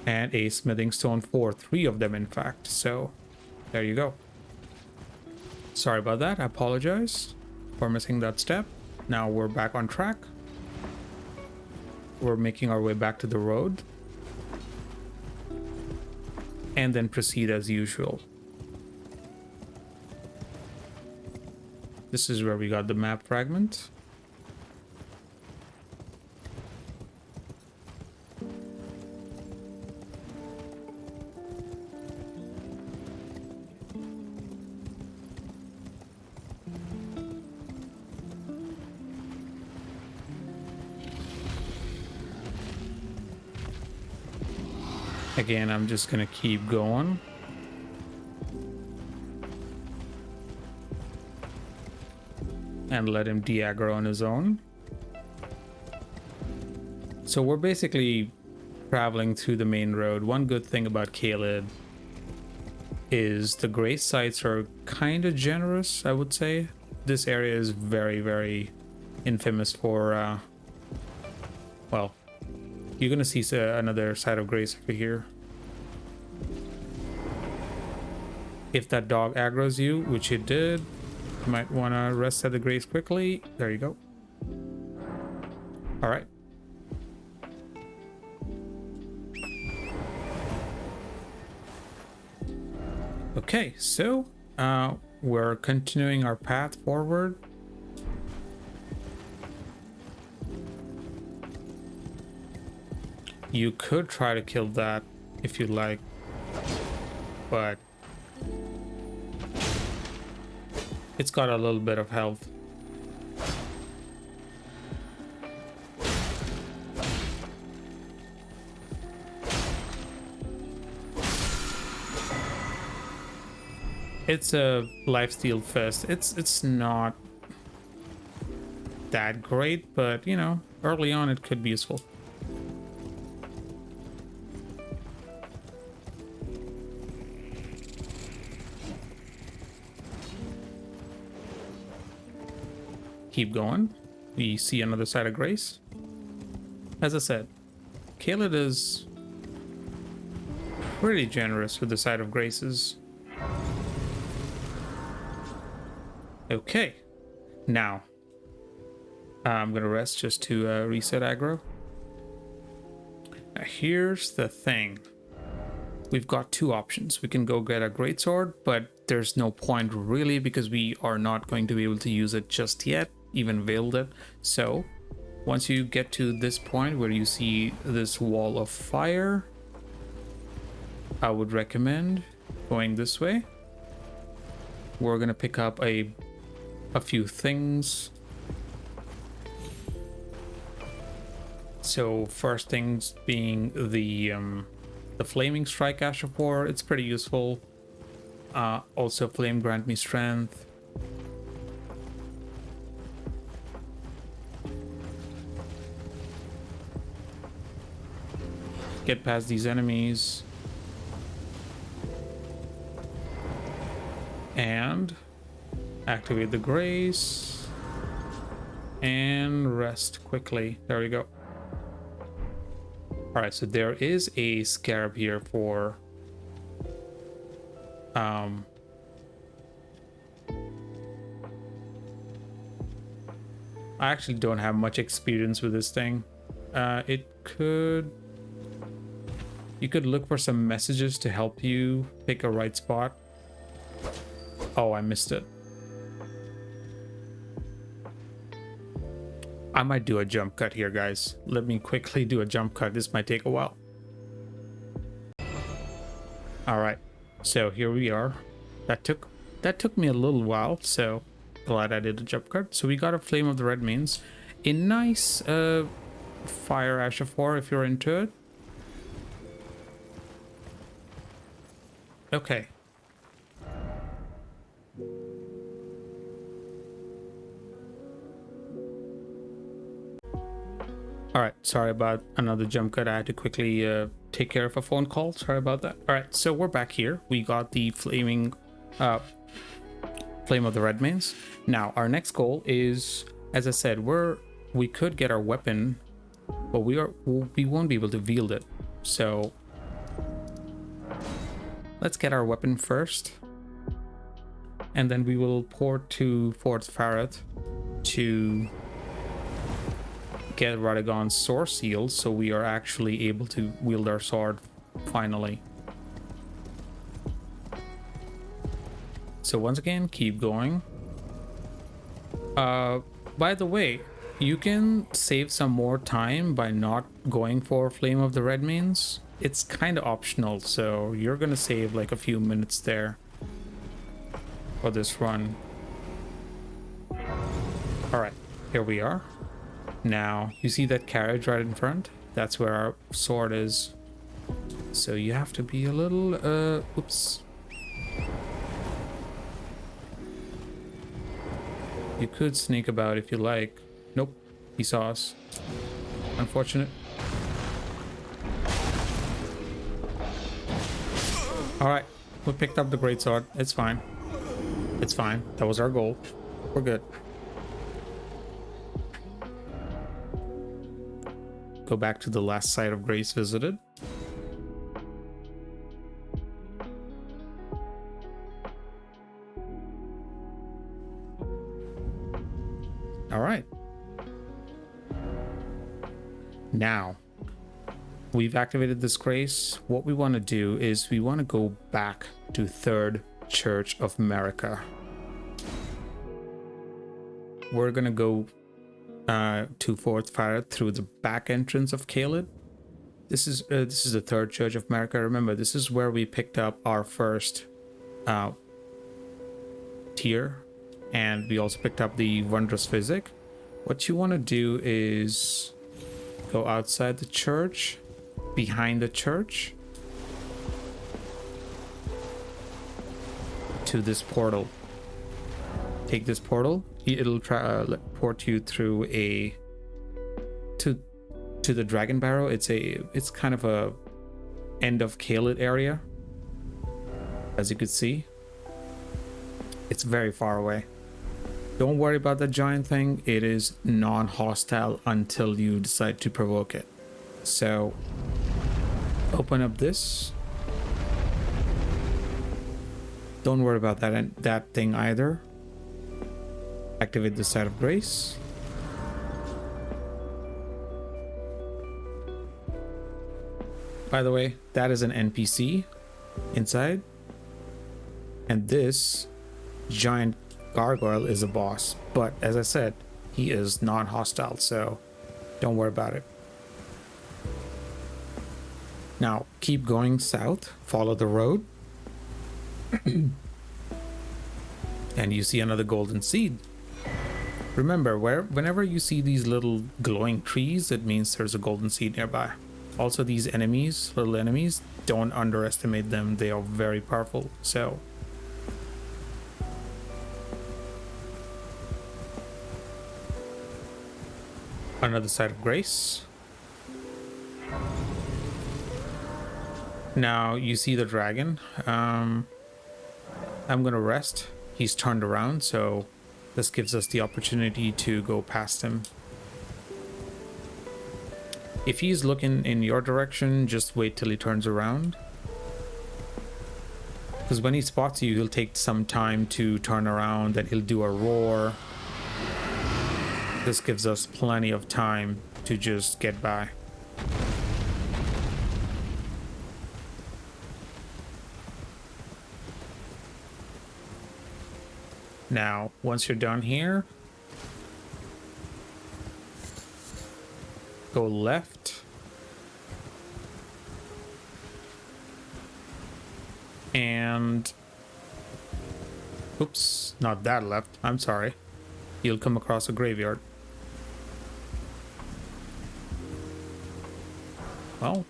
and a smithing stone 4. 3 of them, in fact. So there you go. Sorry about that. I apologize for missing that step. Now we're back on track. We're making our way back to the road. And then proceed as usual. This is where we got the map fragment. Again, I'm just gonna keep going. And let him de-aggro on his own. So we're basically traveling through the main road. One good thing about Caelid is the grace sites are kind of generous, I would say. This area is very, very infamous for, well, you're gonna see another site of grace over here. If that dog aggroes you, which it did, you might want to rest at the grace quickly. There you go. All right. Okay, so we're continuing our path forward. You could try to kill that if you like, but it's got a little bit of health. It's a lifesteal fest. It's not that great, but you know, early on it could be useful. Keep going. We see another side of grace. As I said, Caelid is pretty generous with the side of graces. Okay, now I'm gonna rest just to reset aggro. Now here's the thing. We've got two options. We can go get a Greatsword, but there's no point really because we are not going to be able to use it just yet, even veiled it. So once you get to this point where you see this wall of fire, I would recommend going this way. We're gonna pick up a few things. So first things being the flaming strike ash of war. It's pretty useful. Also flame grant me strength. Get past these enemies and activate the grace and rest quickly. There we go. All right, so there is a scarab here for I actually don't have much experience with this thing. You could look for some messages to help you pick a right spot. Oh, I missed it. I might do a jump cut here, guys. Let me quickly do a jump cut. This might take a while. All right, so here we are. That took me a little while, so glad I did a jump cut. So we got a Flame of the Red Mains, a nice fire ash of war if you're into it. Okay. All right, sorry about another jump cut. I had to quickly take care of a phone call. Sorry about that. All right, so we're back here. We got the Flame of the Red Mains. Now, our next goal is, as I said, we could get our weapon, but we won't be able to wield it. So let's get our weapon first, and then we will port to Fort Farrath to get Radagon's sword seal, so we are actually able to wield our sword finally. So once again, keep going. By the way, you can save some more time by not going for Flame of the Red Mains. It's kind of optional, so you're gonna save like a few minutes there for this run. All right, here we are. Now, you see that carriage right in front? That's where our sword is. So you have to be a little, oops. You could sneak about if you like. Nope, he saw us. Unfortunate. Alright, we picked up the Greatsword. It's fine. It's fine. That was our goal. We're good. Go back to the last site of Grace visited. Alright. Now, we've activated this grace. What we want to do is we want to go back to Third Church of America. We're gonna go to Fourth Fire through the back entrance of Caelid. This is the Third Church of America. Remember, this is where we picked up our first tier, and we also picked up the Wondrous Physic. What you want to do is go outside the church, behind the church, to this portal. Take this portal. It'll port you through to the Dragon Barrow. It's kind of a end of Caelid area. As you could see, it's very far away. Don't worry about the giant thing. It is non-hostile until you decide to provoke it. So open up this. Don't worry about that thing either. Activate the Site of Grace. By the way, that is an NPC inside. And this giant gargoyle is a boss. But as I said, he is non-hostile, so don't worry about it. Now, keep going south. Follow the road. And you see another golden seed. Remember, whenever you see these little glowing trees, it means there's a golden seed nearby. Also, these enemies, little enemies, don't underestimate them. They are very powerful. So another Site of Grace. Now you see the dragon. I'm gonna rest. He's turned around, so this gives us the opportunity to go past him. If he's looking in your direction, just wait till he turns around. Because when he spots you, he'll take some time to turn around, then he'll do a roar. This gives us plenty of time to just get by. Now, once you're done here, go left. And oops, not that left. I'm sorry. You'll come across a graveyard. Well,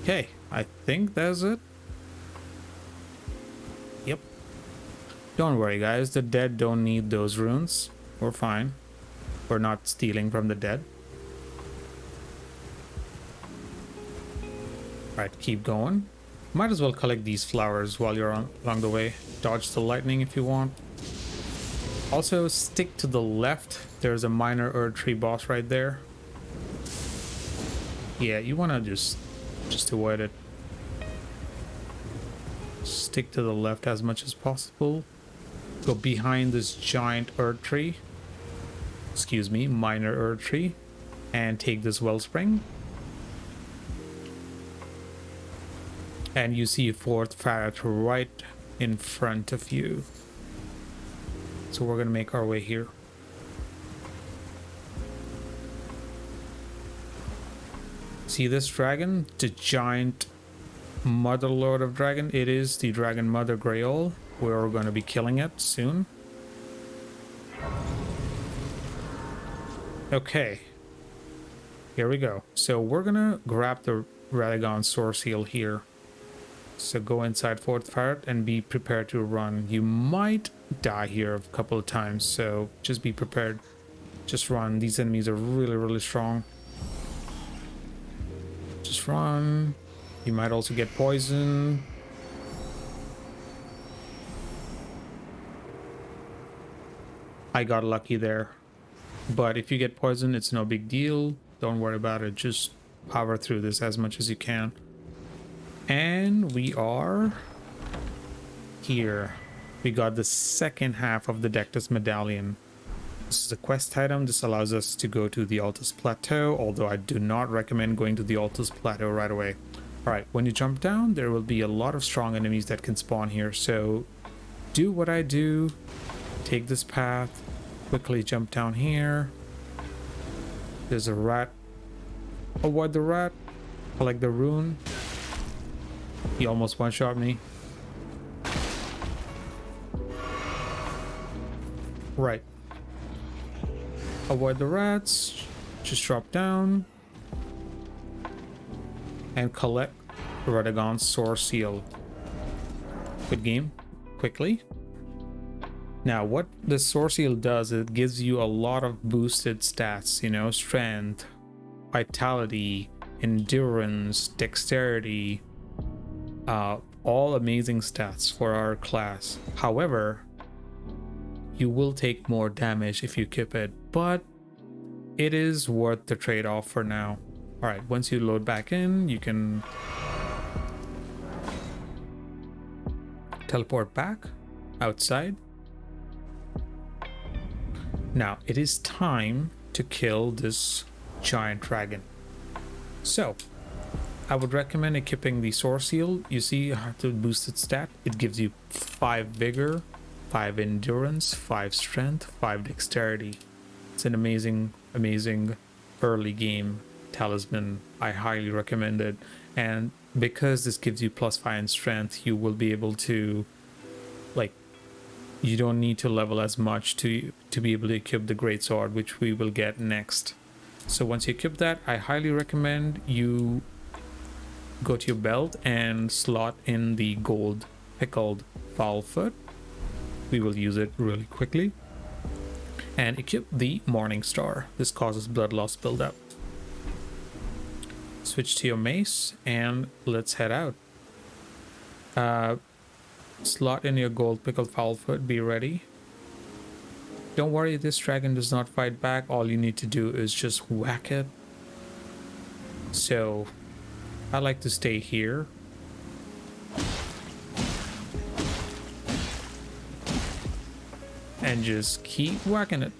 okay, I think that's it. Yep. Don't worry, guys. The dead don't need those runes. We're fine. We're not stealing from the dead. Right, keep going. Might as well collect these flowers while you're along the way. Dodge the lightning if you want. Also, stick to the left. There's a minor Erd Tree boss right there. Yeah, you want to just avoid it. Stick to the left as much as possible. Go behind this giant Erd Tree. Excuse me, minor Erd Tree. And take this wellspring. And you see a fourth ferret right in front of you. So we're gonna make our way here. See this dragon? The giant Mother Lord of Dragon. It is the Dragon Mother Grail. We're going to be killing it soon. Okay. Here we go. So we're going to grab the Radagon Source Seal here. So go inside Fourth Ferret and be prepared to run. You might die here a couple of times, so just be prepared. Just run. These enemies are really, really strong. Just run. You might also get poisoned. I got lucky there. But if you get poisoned, it's no big deal. Don't worry about it. Just power through this as much as you can. And we are here. We got the second half of the Dectus Medallion. This is a quest item. This allows us to go to the Altus Plateau, although I do not recommend going to the Altus Plateau right away. Alright, when you jump down, there will be a lot of strong enemies that can spawn here, so do what I do. Take this path, quickly jump down here. There's a rat. Avoid the rat. Collect the rune. He almost one-shot me. Right. Avoid the rats. Just drop down. And collect Radagon's Source Seal. Good game. Quickly. Now, what the Source Seal does, it gives you a lot of boosted stats, you know, strength, vitality, endurance, dexterity, all amazing stats for our class. However, you will take more damage if you keep it, but it is worth the trade-off for now. Alright, once you load back in, you can teleport back outside. Now, it is time to kill this giant dragon. So, I would recommend equipping the Source Seal. You see how to boost its stat? It gives you 5 vigor, 5 endurance, 5 strength, 5 dexterity. It's an amazing, amazing early game talisman. I highly recommend it. And because this gives you +5 in strength, you will be able to, like, you don't need to level as much to be able to equip the Greatsword, which we will get next. So once you equip that, I highly recommend you go to your belt and slot in the gold pickled fowl-foot. We will use it really quickly. And equip the Morning Star. This causes blood loss buildup. Switch to your mace and let's head out. Slot in your gold pickled fowl-foot. Be ready. Don't worry, this dragon does not fight back. All you need to do is just whack it. So I like to stay here. And just keep whacking it.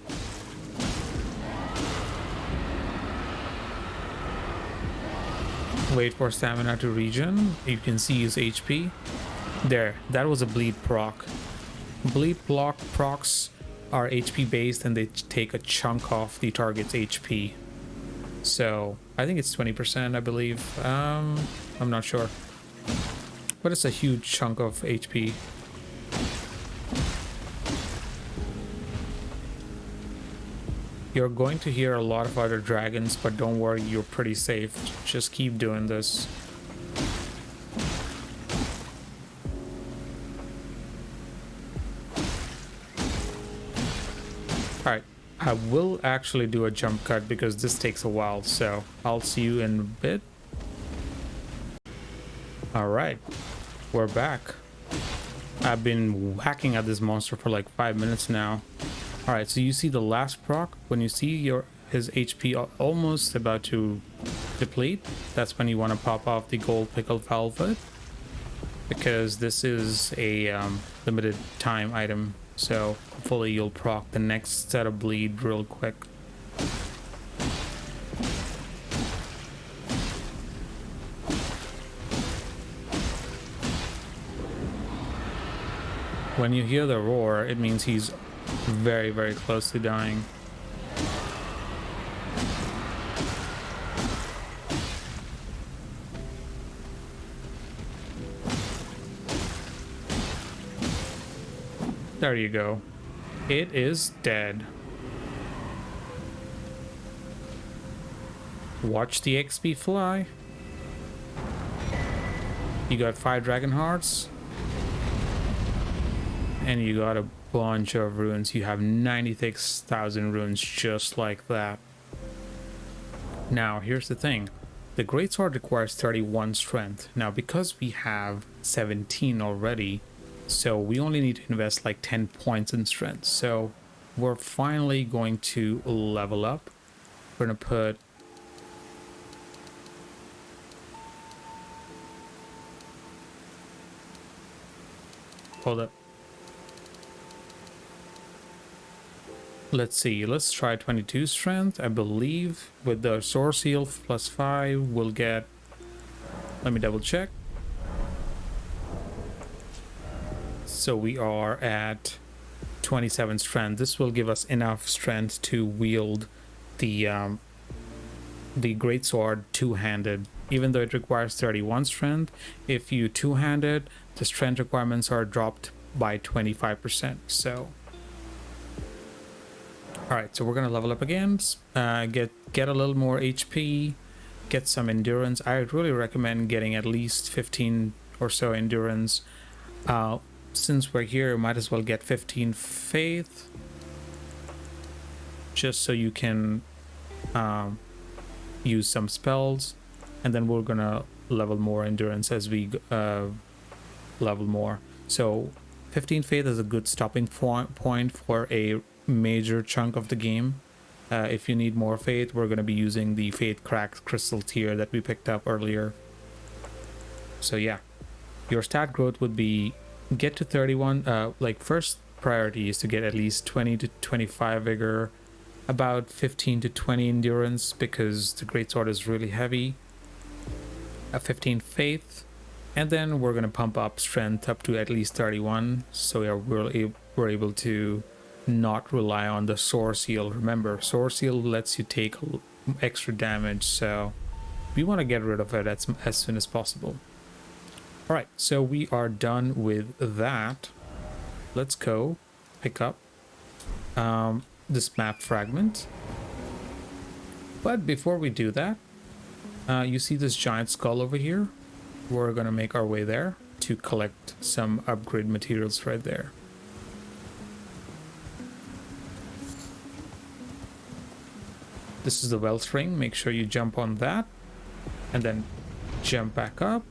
Wait for stamina to regen. You can see his HP. There, that was a bleed proc. Bleed procs are HP based and they take a chunk off the target's HP. So I think it's 20%, I believe. I'm not sure, but it's a huge chunk of HP. You're going to hear a lot of other dragons, but don't worry, you're pretty safe. Just keep doing this. Alright, I will actually do a jump cut because this takes a while, so I'll see you in a bit. Alright, we're back. I've been whacking at this monster for like 5 minutes now. Alright, so you see the last proc, when you see his HP almost about to deplete, that's when you want to pop off the gold pickled fowl-foot, because this is a limited time item, so hopefully you'll proc the next set of bleed real quick. When you hear the roar, it means he's very, very close to dying. There you go. It is dead. Watch the XP fly. You got 5 dragon hearts. And you got a bunch of runes. You have 96,000 runes just like that. Now, here's the thing. The Greatsword requires 31 strength. Now, because we have 17 already, so we only need to invest like 10 points in strength. So we're finally going to level up. We're going to put... Hold up. Let's see, let's try 22 strength. I believe with the sword seal plus 5 we'll get, let me double check. So we are at 27 strength. This will give us enough strength to wield the Greatsword two-handed. Even though it requires 31 strength, if you two-handed, the strength requirements are dropped by 25%. So alright, so we're gonna level up again, get a little more HP, get some endurance. I really recommend getting at least 15 or so endurance. Since we're here, might as well get 15 faith, just so you can use some spells, and then we're gonna level more endurance as we level more. So 15 faith is a good stopping point for a major chunk of the game. If you need more faith, we're going to be using the faith cracked crystal tier that we picked up earlier. So yeah, your stat growth would be get to 31. Like first priority is to get at least 20 to 25 vigor, about 15 to 20 endurance because the Greatsword is really heavy, 15 faith, and then we're going to pump up strength up to at least 31. So yeah, we're able to not rely on the sword seal. Remember, sword seal lets you take extra damage, so we want to get rid of it as soon as possible. All right, so we are done with that. Let's go pick up this map fragment. But before we do that, you see this giant skull over here? We're gonna make our way there to collect some upgrade materials right there. This is the wellspring. Make sure you jump on that and then jump back up.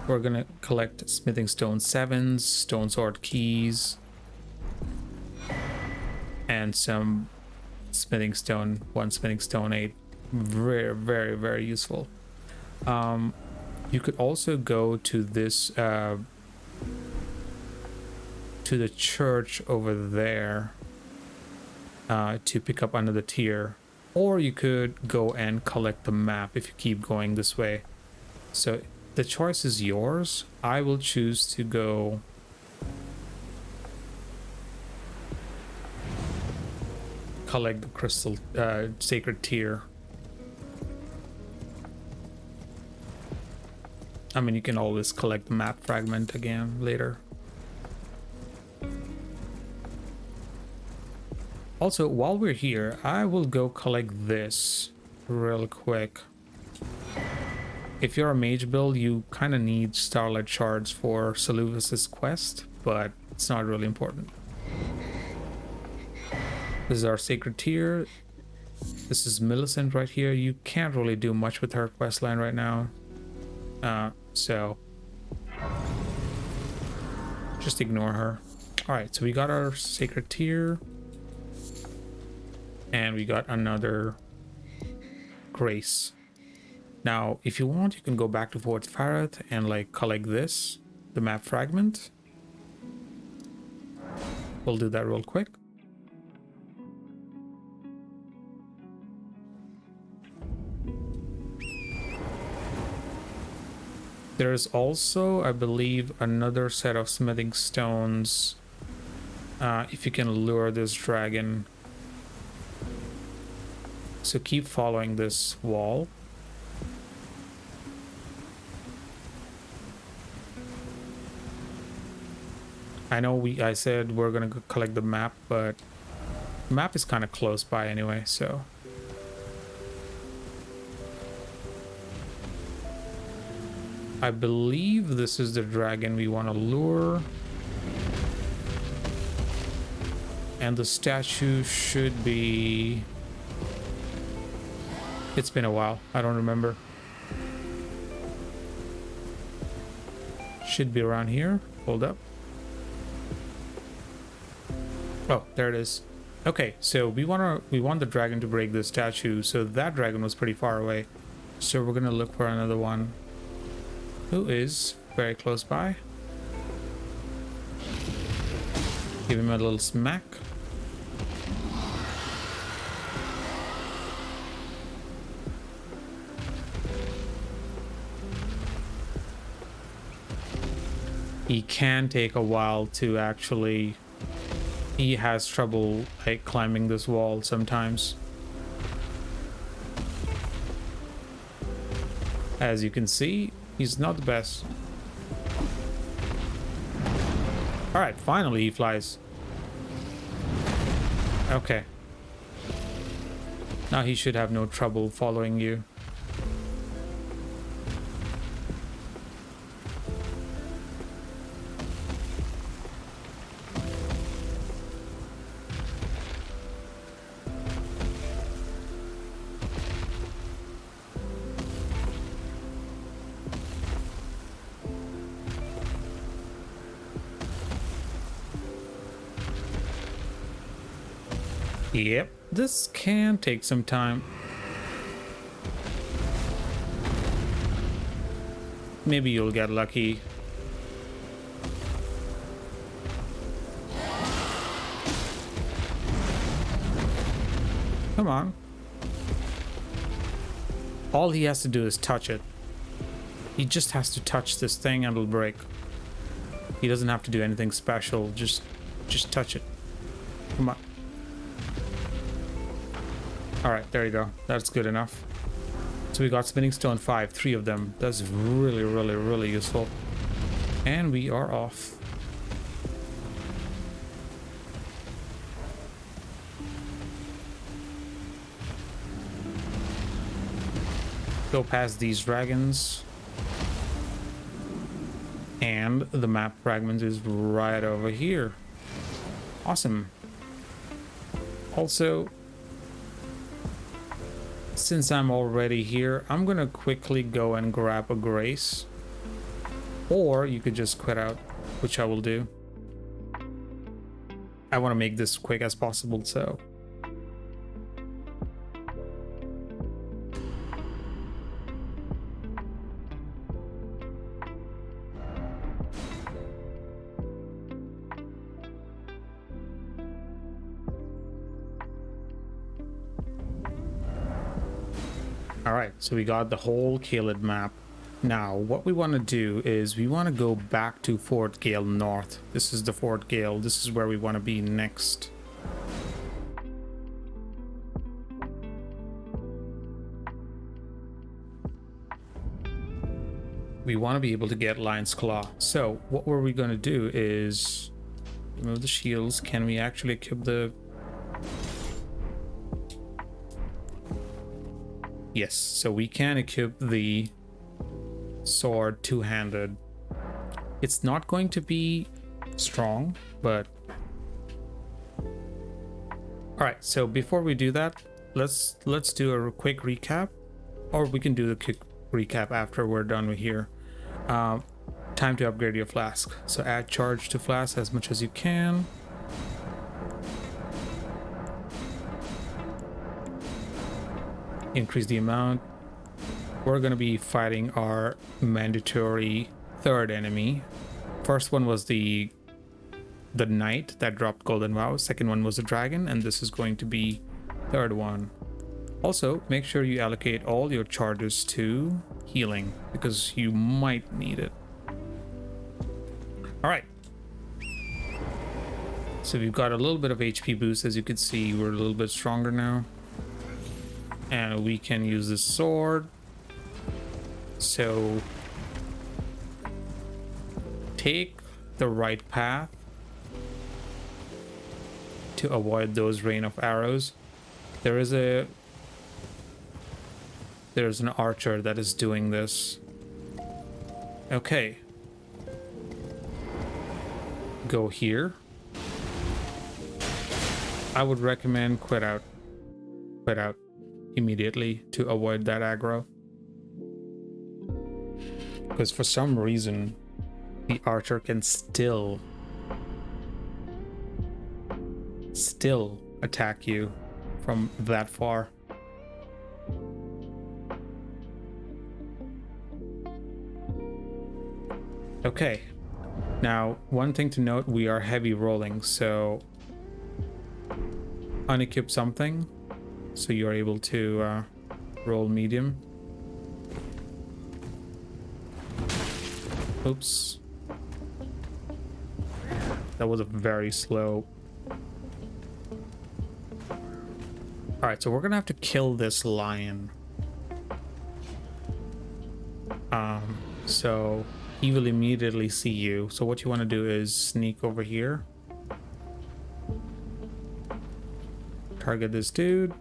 We're gonna collect smithing stone 7s, stone sword keys, and some smithing stone 1, smithing stone 8. Very, very, very useful. You could also go to this to the church over there to pick up another tier, or you could go and collect the map if you keep going this way. So the choice is yours. I will choose to go collect the crystal sacred tier. I mean, you can always collect the map fragment again later. Also, while we're here, I will go collect this real quick. If you're a mage build, you kind of need Starlight Shards for Seluvus's quest, but it's not really important. This is our sacred tier. This is Millicent right here. You can't really do much with her questline right now. So just ignore her. Alright, so we got our sacred tier. And we got another grace. Now, if you want, you can go back to Fort Farrath and like collect this, the map fragment. We'll do that real quick. There's also, I believe, another set of smithing stones. If you can lure this dragon. So keep following this wall. I know I said we're gonna go collect the map, but the map is kind of close by anyway, so. I believe this is the dragon we want to lure. And the statue should be... It's been a while. I don't remember. Should be around here. Hold up. Oh, there it is. Okay, so we want the dragon to break the statue. So that dragon was pretty far away. So we're gonna look for another one who is very close by. Give him a little smack. He can take a while to actually... He has trouble like climbing this wall sometimes. As you can see, he's not the best. Alright, finally he flies. Okay. Now he should have no trouble following you. Yep, this can take some time. Maybe you'll get lucky. Come on. All he has to do is touch it. He just has to touch this thing and it'll break. He doesn't have to do anything special. Just touch it. Come on. Alright, there you go. That's good enough. So we got Spinning Stone 5, 3 of them. That's really, really, really useful. And we are off. Go past these dragons. And the map fragment is right over here. Awesome. Also, since I'm already here, I'm gonna quickly go and grab a grace. Or you could just quit out, which I will do. I want to make this quick as possible, so... Alright, so we got the whole Caelid map. Now, what we want to do is we want to go back to Fort Gale North. This is the Fort Gale. This is where we want to be next. We want to be able to get Lion's Claw. So, what were we going to do is remove the shields. Can we actually equip the... Yes, so we can equip the sword two-handed. It's not going to be strong, but... Alright, so before we do that, let's do a quick recap. Or we can do the quick recap after we're done with here. Time to upgrade your flask. So add charge to flask as much as you can. Increase the amount. We're going to be fighting our mandatory third enemy. First one was the knight that dropped golden vows. Second one was the dragon, and this is going to be third one. Also, make sure you allocate all your charges to healing because you might need it. All right. So we've got a little bit of HP boost. As you can see, we're a little bit stronger now. And we can use the sword. So take the right path to avoid those rain of arrows. There's an archer that is doing this. Okay. Go here. I would recommend quit out immediately to avoid that aggro. Because for some reason, the archer can still attack you from that far. Okay. Now, one thing to note, we are heavy rolling, so unequip something so you're able to roll medium. Oops. That was a very slow. Alright, so we're gonna have to kill this lion. So he will immediately see you. So what you want to do is sneak over here. Target this dude.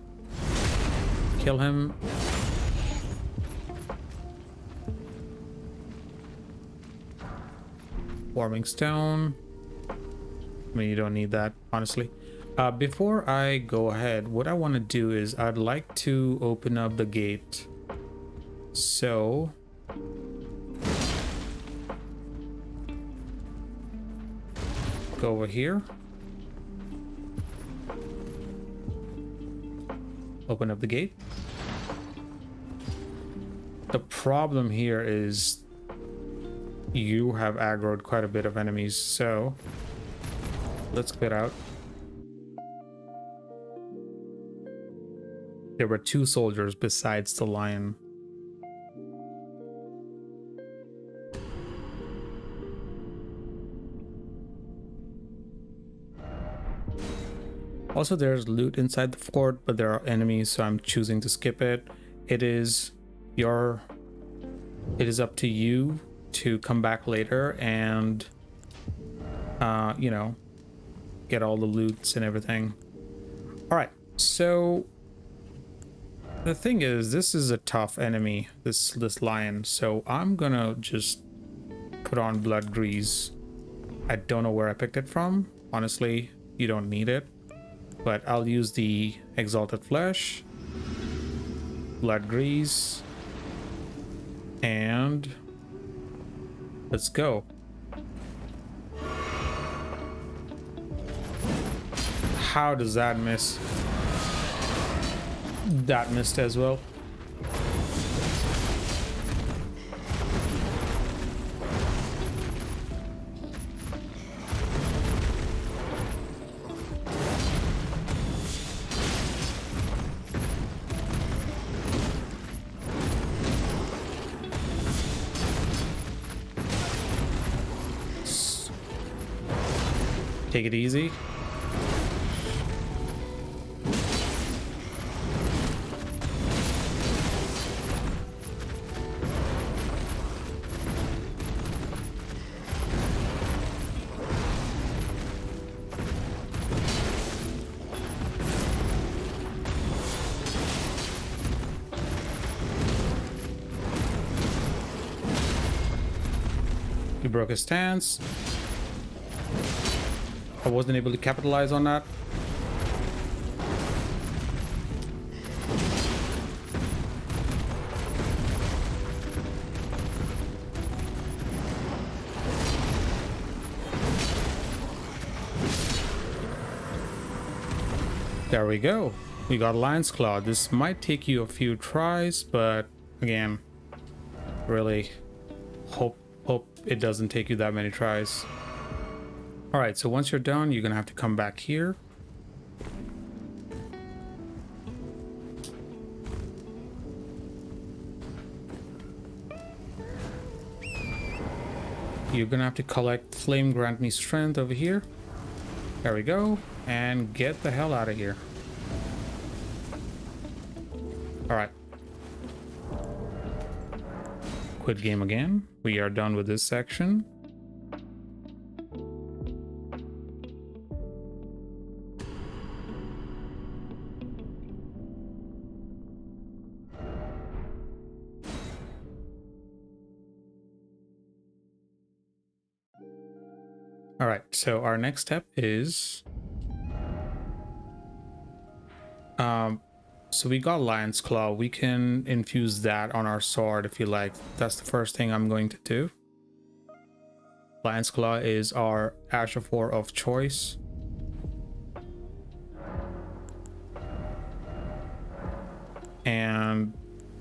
Kill him. Warming stone. I mean, you don't need that, honestly. Before I go ahead, what I want to do is I'd like to open up the gate. So go over here. Open up the gate. The problem here is you have aggroed quite a bit of enemies, so let's get out. There were 2 soldiers besides the lion. Also, there's loot inside the fort, but there are enemies, so I'm choosing to skip it. It is up to you to come back later and you know, get all the loots and everything. All right, so the thing is, this is a tough enemy, this lion, so I'm gonna just put on blood grease. I don't know where I picked it from, honestly. You don't need it, but I'll use the exalted flesh, blood grease, and let's go. How does that miss? That missed as well. Take it easy. He broke his stance. I wasn't able to capitalize on that. There we go. We got Lion's Claw. This might take you a few tries, but again, really hope it doesn't take you that many tries. All right, so once you're done, you're gonna have to come back here. You're gonna have to collect Flame Grant Me Strength over here. There we go. And get the hell out of here. All right. Quit game again. We are done with this section. All right, so our next step is so we got Lion's Claw. We can infuse that on our sword if you like. That's the first thing I'm going to do. Lion's Claw is our Ash of War of choice. And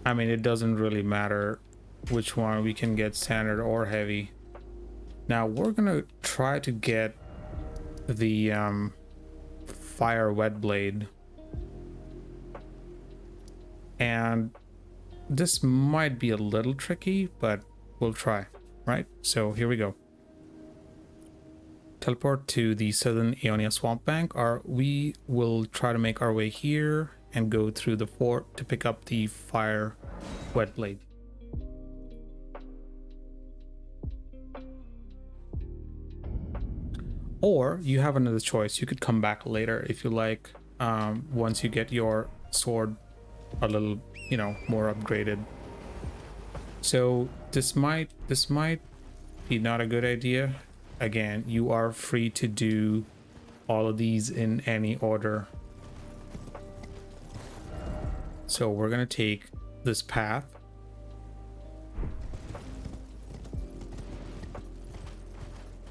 I mean, it doesn't really matter which one. We can get standard or heavy. Now we're gonna try to get the fire Whetblade. And this might be a little tricky, but we'll try, right? So here we go. Teleport to the southern Liurnia swamp bank, or we will try to make our way here and go through the fort to pick up the fire Whetblade. Or you have another choice. You could come back later if you like, once you get your sword a little, you know, more upgraded. So this might be not a good idea. Again, you are free to do all of these in any order. So we're gonna take this path.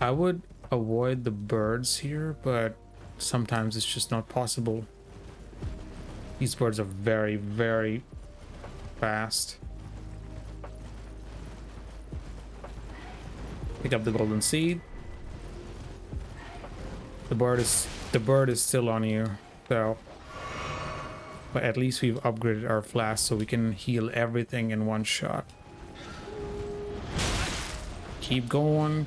I would avoid the birds here, but sometimes it's just not possible. These birds are very, very fast. Pick up the golden seed. The bird is still on you, so but at least we've upgraded our flask so we can heal everything in one shot. Keep going,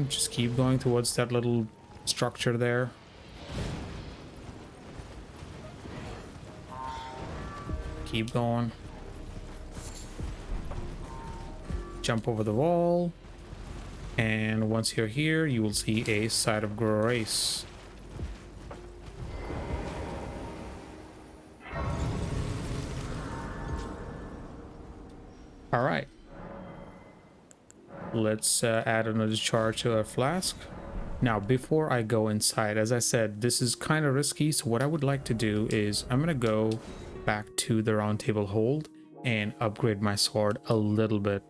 just keep going towards that little structure there. Keep going. Jump over the wall. And once you're here, you will see a site of grace. All right. Let's add another charge to our flask. Now, before I go inside, as I said, this is kind of risky. So what I would like to do is I'm going to go back to the round table hold and upgrade my sword a little bit.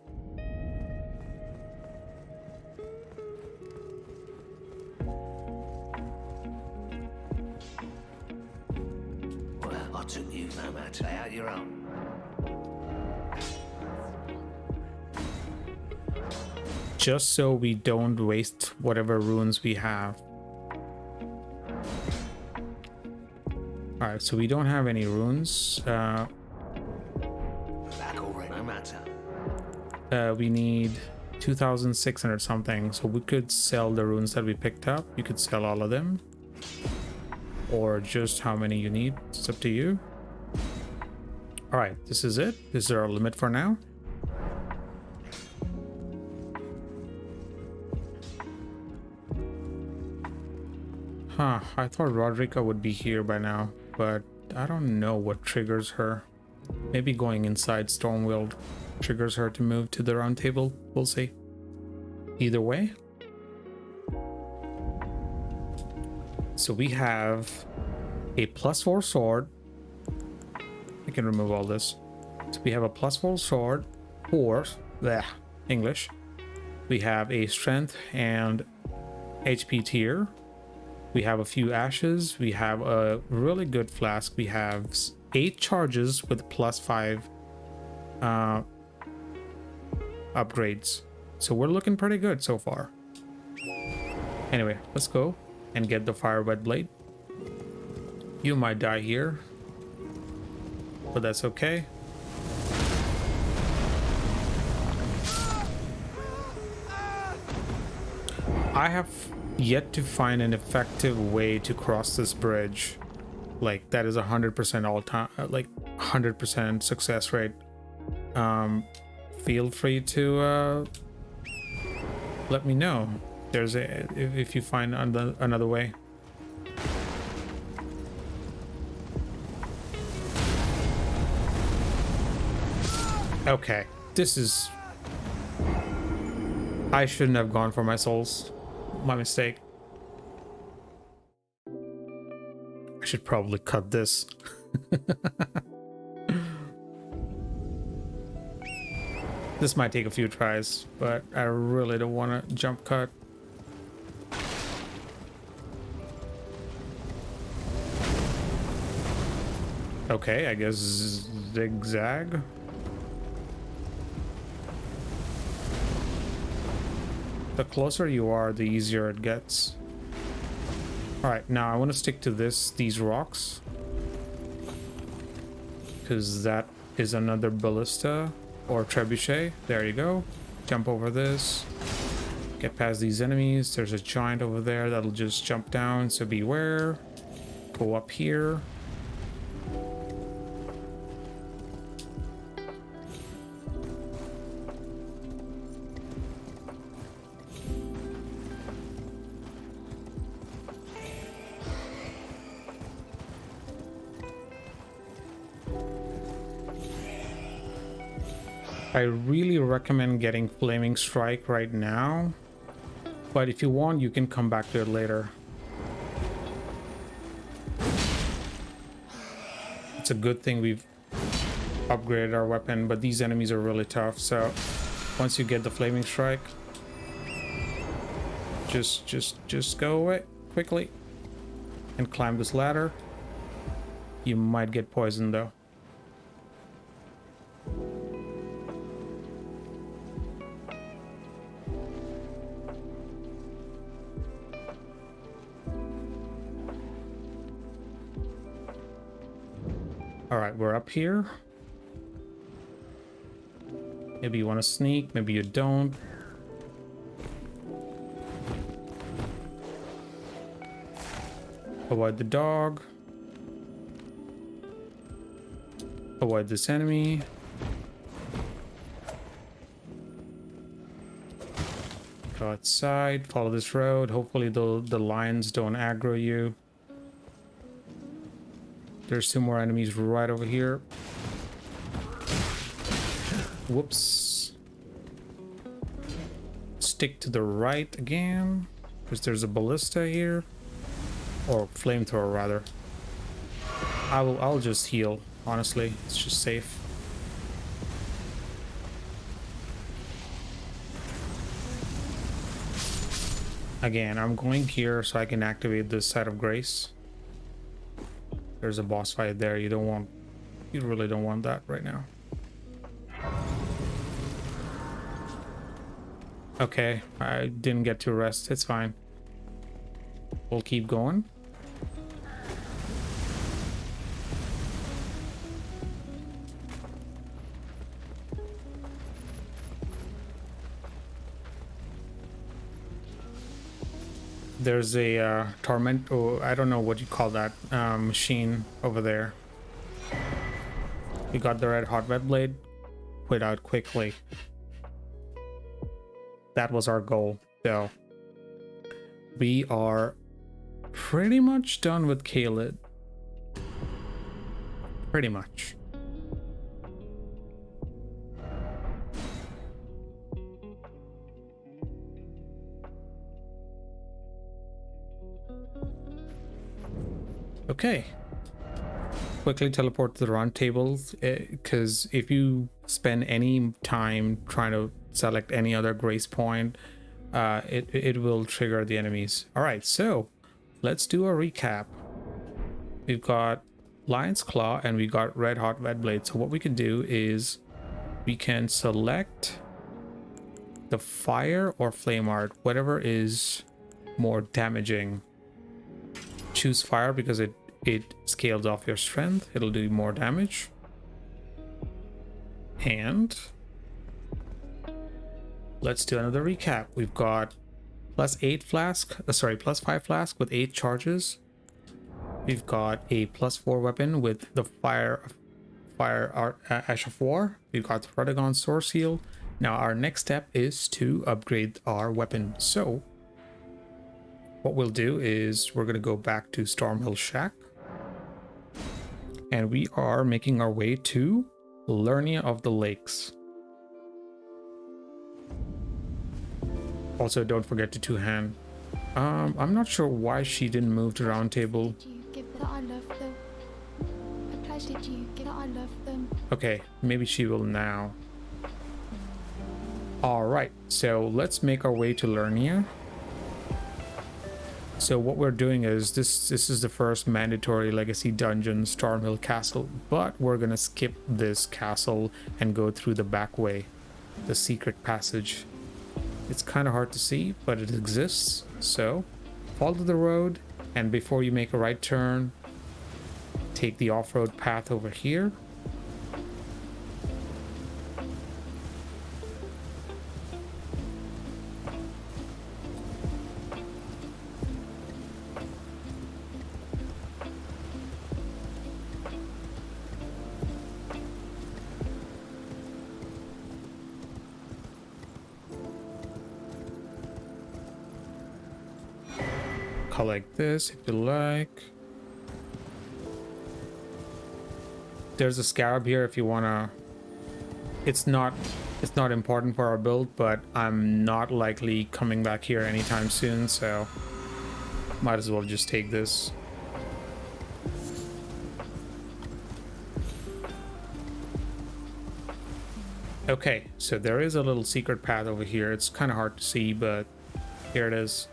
Well, I took you no matter out your own. Just so we don't waste whatever runes we have. Alright, so we don't have any runes. Back already, no matter. We need 2,600 something, so we could sell the runes that we picked up. You could sell all of them, or just how many you need. It's up to you. Alright, this is it. This is our limit for now. Huh, I thought Rodrika would be here by now, but I don't know what triggers her. Maybe going inside Stormhill triggers her to move to the round table. We'll see. Either way. So we have a +4 sword. I can remove all this. So we have a +4 sword, or English. We have a strength and HP tier. We have a few ashes. We have a really good flask. We have 8 charges with +5 upgrades. So we're looking pretty good so far. Anyway, let's go and get the fire Whetblade. You might die here, but that's okay. I have yet to find an effective way to cross this bridge. Like, that is 100% all time, like 100% success rate. Feel free to let me know if you find another way. Okay, this is... I shouldn't have gone for my souls. my mistake. I should probably cut this. This might take a few tries, but I really don't want to jump cut. Okay, I guess zigzag. The closer you are, the easier it gets. Alright, now I want to stick to these rocks. Because that is another ballista or trebuchet. There you go. Jump over this. Get past these enemies. There's a giant over there that'll just jump down, so beware. Go up here. I really recommend getting Flaming Strike right now, but if you want, you can come back to it later. It's a good thing we've upgraded our weapon, but these enemies are really tough, so once you get the Flaming Strike, just go away quickly and climb this ladder. You might get poisoned though. Alright, we're up here. Maybe you want to sneak, maybe you don't. Avoid the dog. Avoid this enemy. Go outside, follow this road. Hopefully the lions don't aggro you. There's two more enemies right over here. Whoops. Stick to the right again, because there's a ballista here. Or flamethrower rather. I'll just heal, honestly. It's just safe. Again, I'm going here so I can activate this side of grace. There's a boss fight there. You really don't want that right now. Okay, I didn't get to rest. It's fine. We'll keep going. There's a torment, or I don't know what you call that machine over there. We got the red hot Whetblade. Quit out quickly. That was our goal. So we are pretty much done with Caelid. Pretty much. Okay. Quickly teleport to the round tables, because if you spend any time trying to select any other grace point, it will trigger the enemies. All right, so let's do a recap. We've got Lion's Claw and we got Red Hot Whetblade. So what we can do is we can select the fire or flame art, whatever is more damaging. Choose fire because it scales off your strength. It'll do more damage. And let's do another recap. We've got +8 flask, +5 flask with 8 charges. We've got a +4 weapon with the fire art, Ash of War. We've got the Radagon Source Heal. Now our next step is to upgrade our weapon. So what we'll do is we're going to go back to Stormhill Shack. And we are making our way to Liurnia of the Lakes. Also, don't forget to two-hand I'm not sure why she didn't move to round table. Did you give that I love them? A pleasure. Did you give that I love them? Okay, maybe she will now. All right, so let's make our way to Liurnia. So what we're doing is this is the first mandatory legacy dungeon, Stormhill Castle, but we're gonna skip this castle and go through the back way, the secret passage. It's kind of hard to see, but it exists. So follow the road, and before you make a right turn, take the off-road path over here. Collect this if you like. There's a scarab here if you wanna. It's not important for our build, but I'm not likely coming back here anytime soon, so might as well just take this. Okay, so there is a little secret path over here. It's kind of hard to see, but here it is.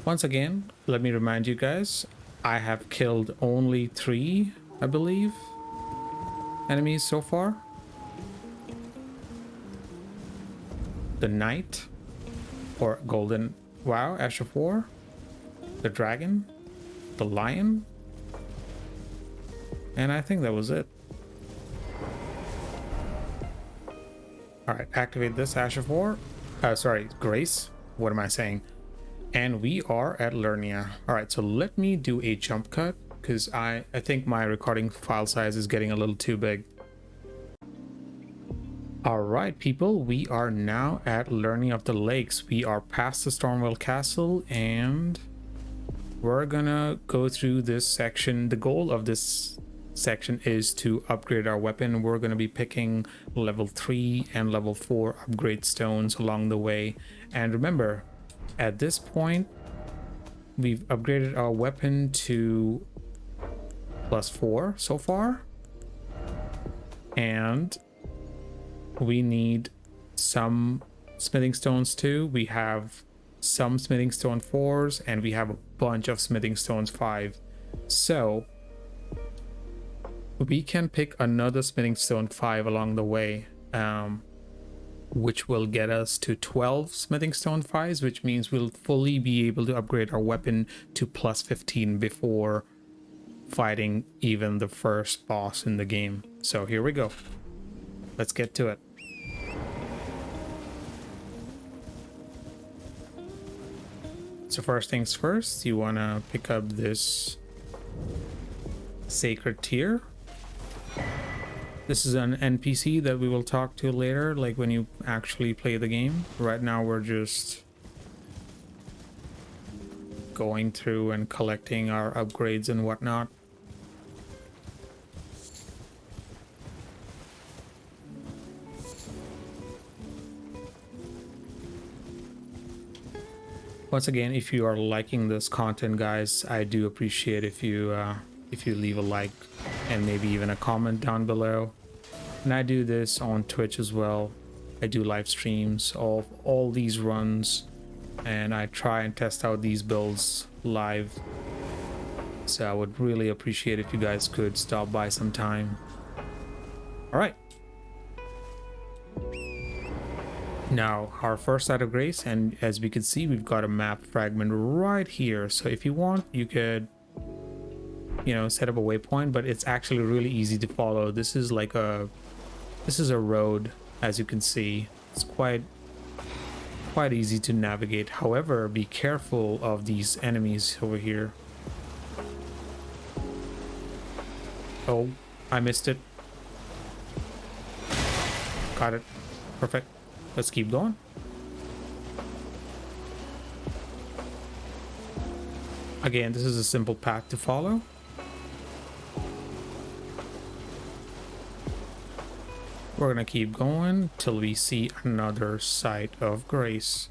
Once again, let me remind you guys, I have killed only 3, I believe, enemies so far. The Knight, or Golden, wow, Ash of War, the Dragon, the Lion, and I think that was it. Alright, activate this Ash of War, sorry, Grace, what am I saying? And we are at Liurnia. All right, so let me do a jump cut because I think my recording file size is getting a little too big. All right, people, we are now at Liurnia of the Lakes. We are past the Stormhill Castle and we're gonna go through this section. The goal of this section is to upgrade our weapon. We're gonna be picking level 3 and level 4 upgrade stones along the way. And remember, at this point, we've upgraded our weapon to +4 so far. And we need some smithing stones too. We have some smithing stone 4s and we have a bunch of smithing stones 5. So we can pick another smithing stone 5 along the way. Which will get us to 12 smithing stone 5s, which means we'll fully be able to upgrade our weapon to +15 before fighting even the first boss in the game. So here we go. Let's get to it. So first things first, you want to pick up this Sacred Tear. This is an NPC that we will talk to later, like when you actually play the game. Right now we're just going through and collecting our upgrades and whatnot. Once again, if you are liking this content, guys, I do appreciate if you leave a like and maybe even a comment down below. And I do this on Twitch as well. I do live streams of all these runs and I try and test out these builds live. So I would really appreciate if you guys could stop by sometime. All right. Now our first site of grace, and as we can see, we've got a map fragment right here. So if you want, you could, you know, set up a waypoint, but it's actually really easy to follow. This is a road, as you can see. It's quite easy to navigate. However, be careful of these enemies over here. Oh, I missed it. Got it. Perfect. Let's keep going. Again, this is a simple path to follow. We're gonna keep going till we see another site of grace.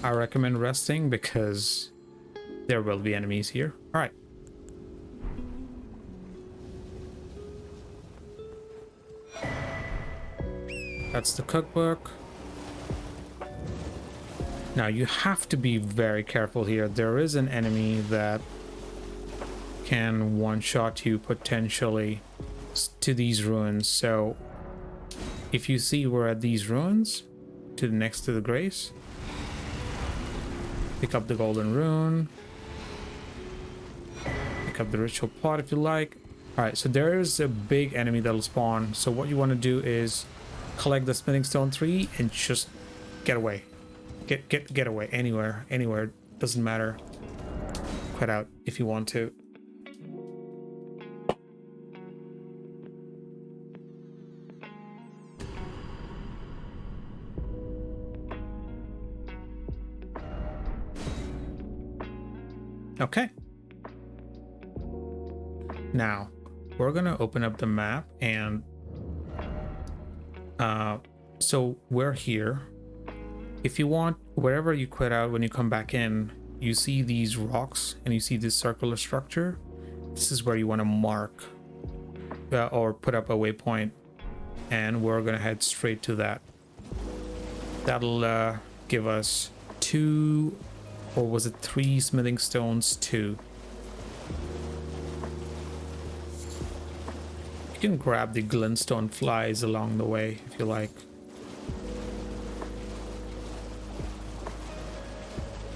I recommend resting because there will be enemies here. All right. That's the cookbook. Now you have to be very careful here. There is an enemy that can one-shot you potentially to these ruins. So if you see we're at these ruins, to the next to the grace, pick up the golden rune, pick up the ritual plot if you like. All right, so there is a big enemy that'll spawn. So what you want to do is collect the smithing stone 3 and just get away. Get away anywhere, doesn't matter. Quit out if you want to. Okay. Now we're gonna open up the map, and so we're here. If you want, wherever you quit out, when you come back in, you see these rocks and you see this circular structure. This is where you want to mark or put up a waypoint, and we're gonna head straight to that. That'll give us 2, or was it 3 smithing stones? 2. You can grab the glintstone flies along the way if you like.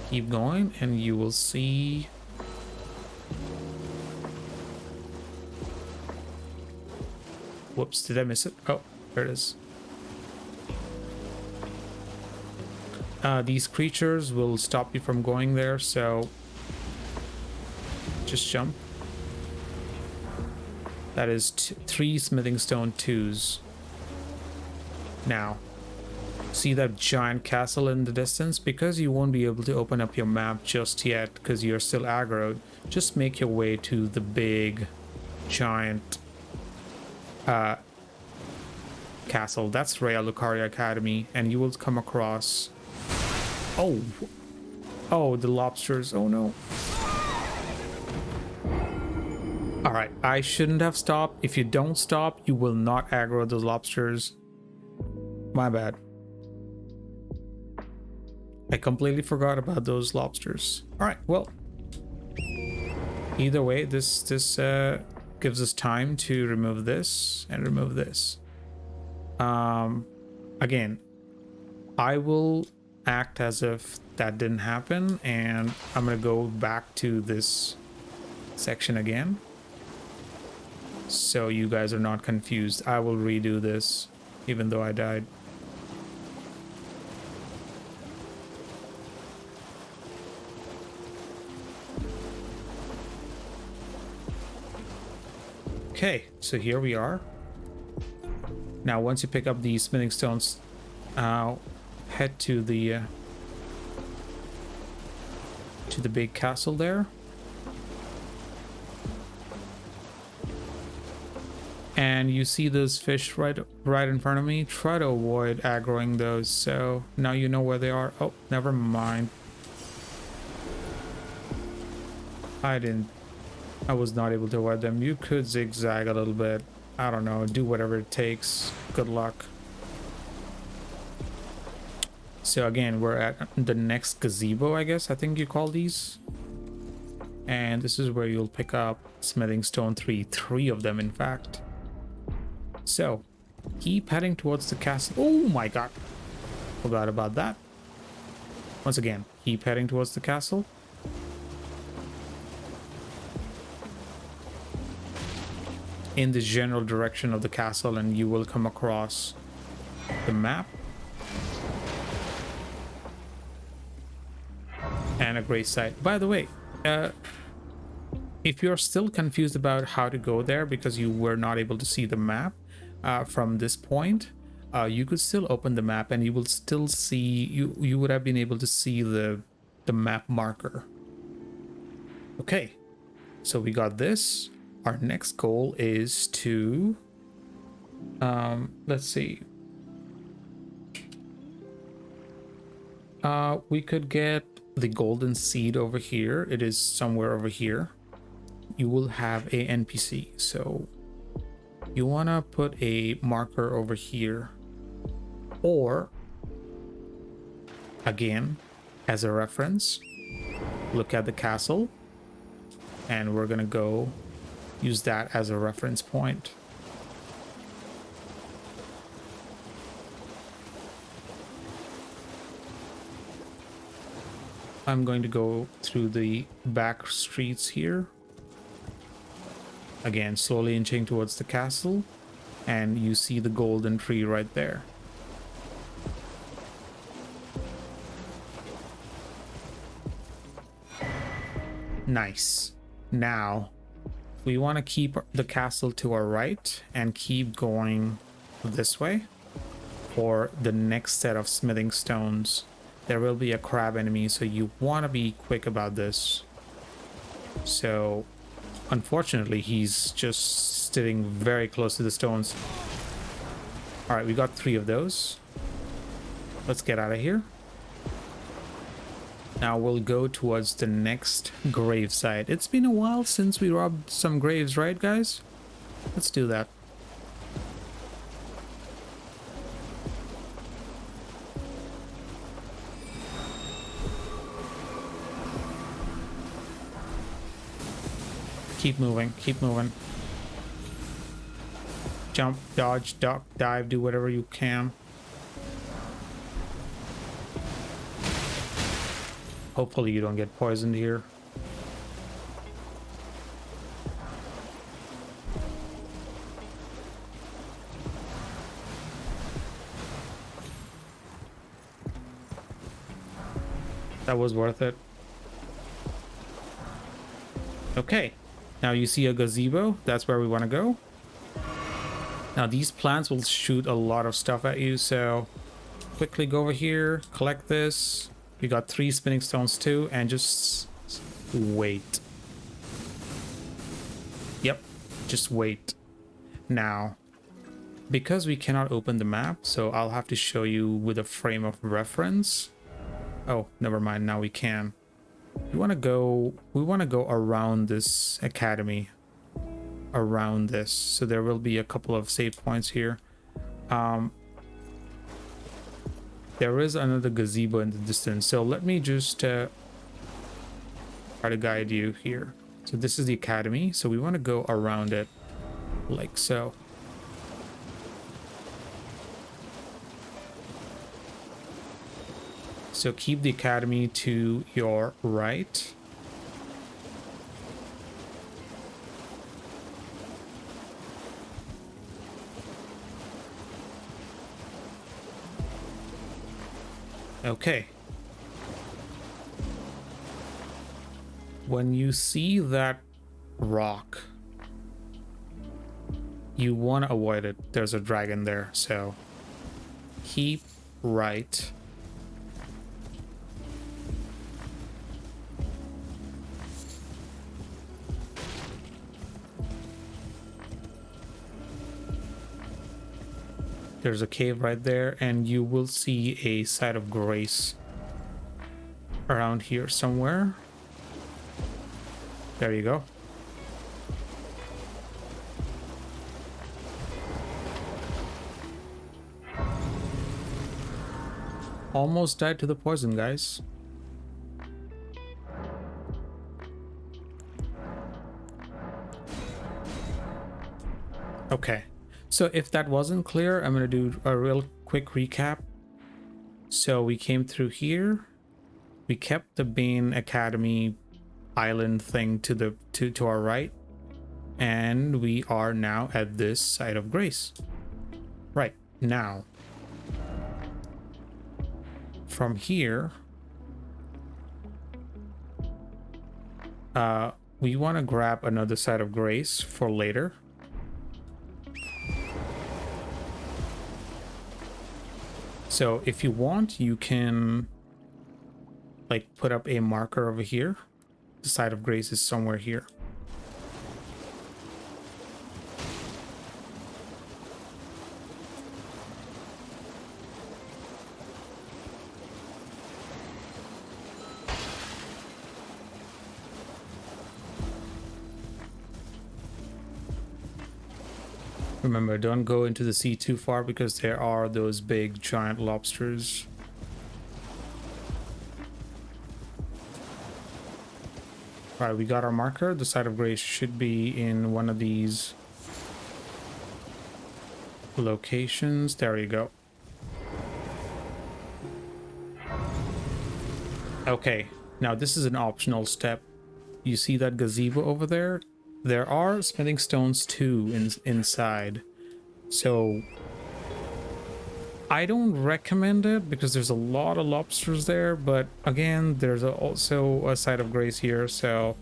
Keep going and you will see whoops, did I miss it? Oh, there it is. These creatures will stop you from going there, so just jump. That is 3 smithing stone 2s. Now see that giant castle in the distance? Because you won't be able to open up your map just yet because you're still aggroed, just make your way to the big giant castle. That's Rhea Lucaria Academy, and you will come across oh the lobsters. Oh no. All right, I shouldn't have stopped. If you don't stop, you will not aggro those lobsters. My bad. I completely forgot about those lobsters. All right, well, either way, this gives us time to remove this and remove this. Again, I will act as if that didn't happen, and I'm gonna go back to this section again, so you guys are not confused. I will redo this, even though I died. Okay, so here we are. Now, once you pick up the smithing stones, head to the big castle there. And you see those fish right in front of me. Try to avoid aggroing those. So now you know where they are. Oh, never mind. I was not able to avoid them. You could zigzag a little bit. I don't know. Do whatever it takes. Good luck. So again, we're at the next gazebo, I guess. I think you call these. And this is where you'll pick up smithing stone 3. 3 of them, in fact. So keep heading towards the castle. Oh my god. Forgot about that. Once again, keep heading towards the castle. In the general direction of the castle, and you will come across the map and a great site. By the way, If you're still confused about how to go there because you were not able to see the map from this point, you could still open the map and you will still see, you would have been able to see the map marker. Okay, so we got this. Our next goal is to let's see, we could get the golden seed over here. It is somewhere over here. You will have a NPC, so you want to put a marker over here, or again, as a reference, look at the castle, and we're gonna go use that as a reference point. I'm going to go through the back streets here. Again, slowly inching towards the castle, and you see the golden tree right there. Nice. Now, we want to keep the castle to our right and keep going this way for the next set of smithing stones. There will be a crab enemy, so you want to be quick about this. So, unfortunately, he's just sitting very close to the stones. All right, we got 3 of those. Let's get out of here. Now we'll go towards the next grave site. It's been a while since we robbed some graves, right, guys? Let's do that. Keep moving, keep moving. Jump, dodge, duck, dive, do whatever you can. Hopefully you don't get poisoned here. That was worth it. Okay. Now you see a gazebo. That's where we want to go. Now these plants will shoot a lot of stuff at you, so quickly go over here, collect this. We got 3 spinning stones too, and just wait. Yep, just wait. Now, because we cannot open the map, so I'll have to show you with a frame of reference. Oh, never mind, now we can. We want to go around this academy. Around this. So there will be a couple of save points here. There is another gazebo in the distance, so let me just try to guide you here. So this is the academy, so we want to go around it like so. So keep the academy to your right. Okay. When you see that rock, you want to avoid it. There's a dragon there, so keep right. There's a cave right there, and you will see a site of grace around here somewhere. There you go. Almost died to the poison, guys. Okay. So if that wasn't clear, I'm going to do a real quick recap. So we came through here. We kept the Bane Academy island thing to our right. And we are now at this site of grace. Right, now. From here, we want to grab another side of grace for later. So if you want, you can like put up a marker over here. The side of grace is somewhere here. Remember, don't go into the sea too far because there are those big giant lobsters. Alright, we got our marker. The side of grace should be in one of these locations. There you go. Okay, now this is an optional step. You see that gazebo over there? There are smithing stones too inside. So I don't recommend it because there's a lot of lobsters there, but again, there's also a side of grace here, so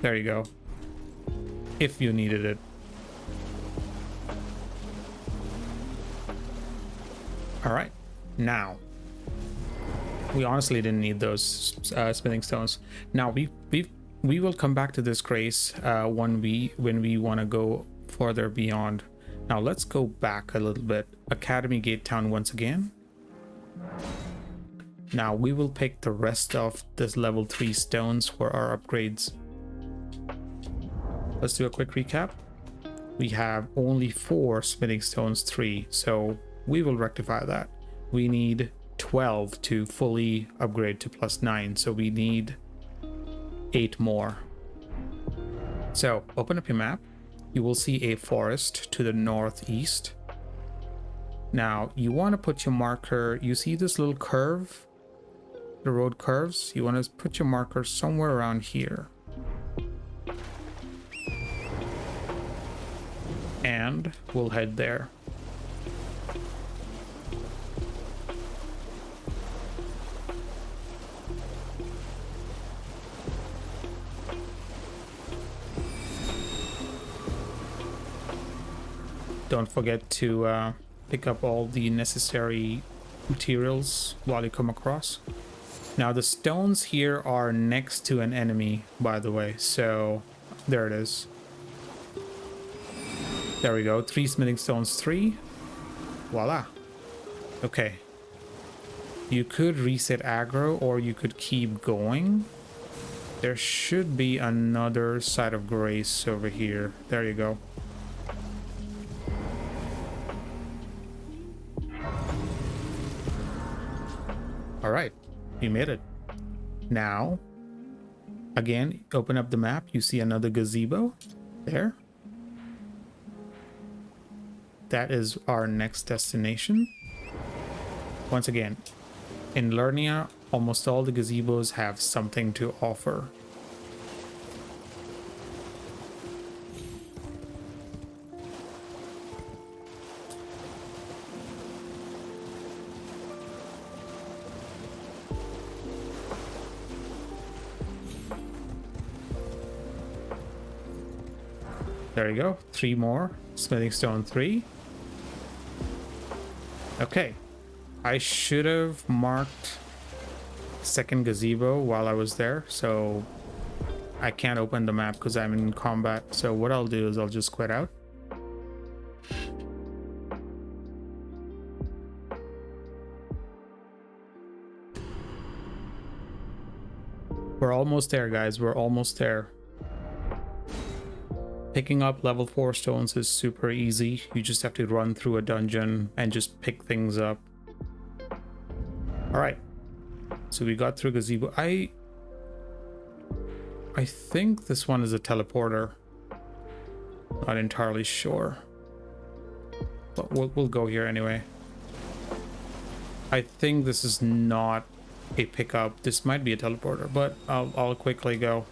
there you go. If you needed it. All right, now we honestly didn't need those smithing stones. Now we will come back to this grace when we want to go further beyond. Now let's go back a little bit. Academy Gate Town once again. Now we will pick the rest of this level 3 stones for our upgrades. Let's do a quick recap. We have only 4 smithing stones, 3, so we will rectify that. We need 12 to fully upgrade to +9, so we need 8 more. So open up your map. You will see a forest to the northeast. Now you want to put your marker, you see this little curve, the road curves, you want to put your marker somewhere around here. And we'll head there. Don't forget to pick up all the necessary materials while you come across. Now the stones here are next to an enemy, by the way, so there it is. There we go, 3 smithing stones, 3. Voila. Okay. You could reset aggro or you could keep going. There should be another side of grace over here. There you go. All right, you made it. Now, again, open up the map. You see another gazebo there. That is our next destination. Once again, in Liurnia, almost all the gazebos have something to offer. There you go, 3 more. Smithing stone 3. Okay. I should have marked second gazebo while I was there, so I can't open the map because I'm in combat. So what I'll do is I'll just quit out. We're almost there, guys. We're almost there. Picking up level 4 stones is super easy. You just have to run through a dungeon and just pick things up. All right. So we got through gazebo. I think this one is a teleporter. Not entirely sure. But we'll go here anyway. I think this is not a pickup. This might be a teleporter, but I'll quickly go.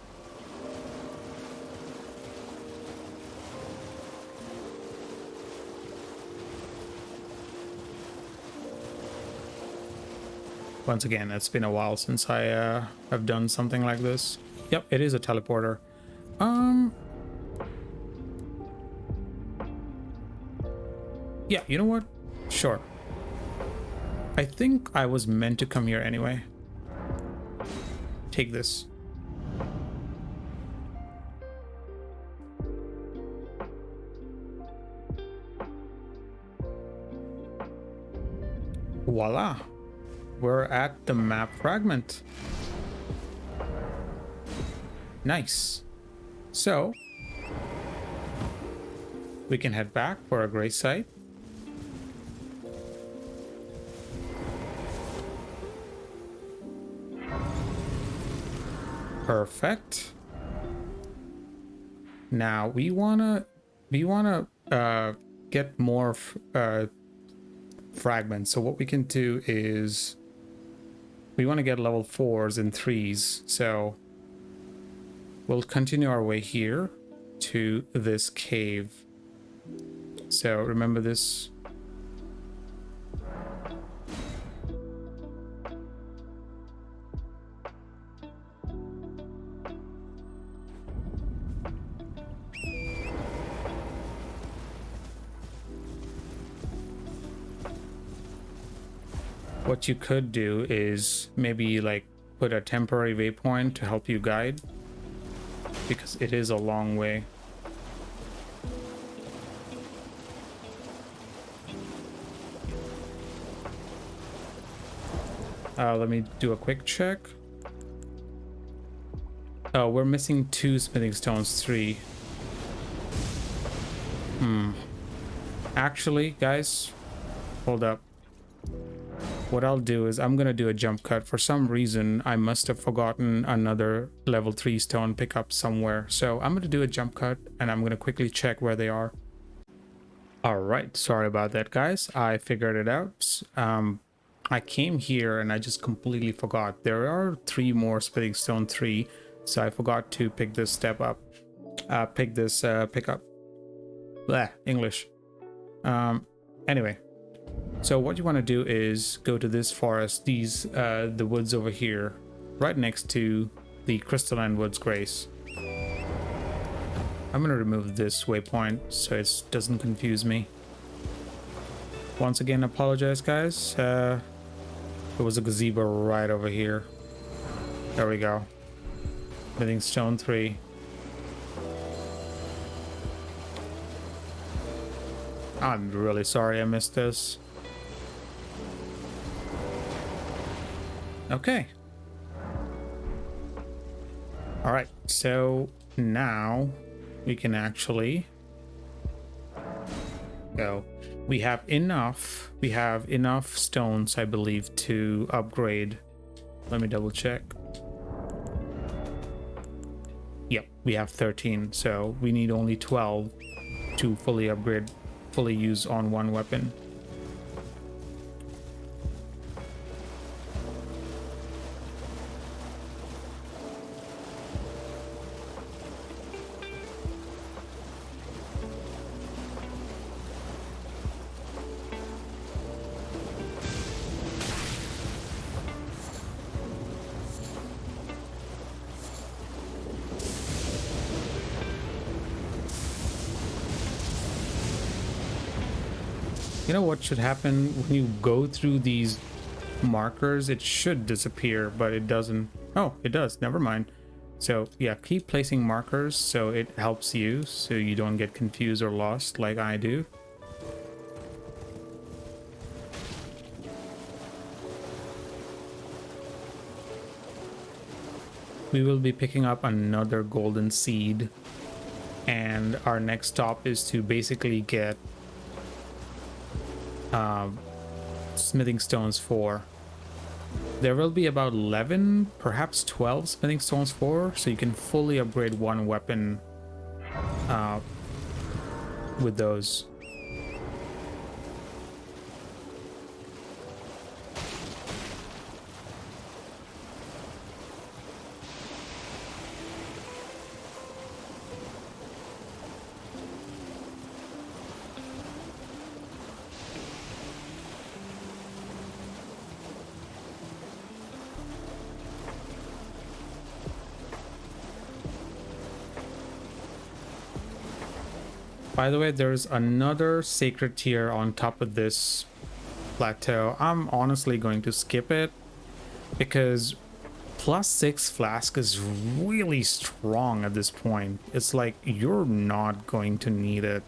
Once again, it's been a while since I have done something like this. Yep, it is a teleporter. Yeah, you know what? Sure. I think I was meant to come here anyway. Take this. Voila. We're at the map fragment. Nice. So, we can head back for a great site. Perfect. Now we wanna get more fragments. So what we can do is we want to get level 4s and 3s. So we'll continue our way here to this cave. So remember this. What you could do is maybe like put a temporary waypoint to help you guide, because it is a long way. Let me do a quick check. Oh, we're missing 2 smithing stones, 3. Actually, guys, hold up. What I'll do is I'm gonna do a jump cut. For some reason, I must have forgotten another level 3 stone pickup somewhere. So I'm gonna do a jump cut and I'm gonna quickly check where they are. All right, sorry about that, guys. I figured it out. I came here and I just completely forgot. There are 3 more smithing stone 3, so I forgot to pick this step up. Pick this pickup. Blah, English. Anyway. So what you want to do is go to this forest, the woods over here, right next to the Crystalline Woods Grace. I'm going to remove this waypoint so it doesn't confuse me. Once again, apologize, guys. There was a gazebo right over here. There we go. Smithing stone 3. I'm really sorry I missed this. Okay. All right, so now we can actually go. We have enough stones, I believe, to upgrade. Let me double check. Yep, we have 13, so we need only 12 to fully upgrade, fully use on one weapon. You know what should happen when you go through these markers? It should disappear, but it doesn't. Oh, it does. Never mind. So yeah, keep placing markers so it helps you, so you don't get confused or lost like I do. We will be picking up another golden seed, and our next stop is to basically get smithing stones 4. There will be about 11, perhaps 12 smithing stones 4, so you can fully upgrade one weapon with those. By the way, there's another sacred tier on top of this plateau. I'm honestly going to skip it because +6 flask is really strong at this point. It's like you're not going to need it.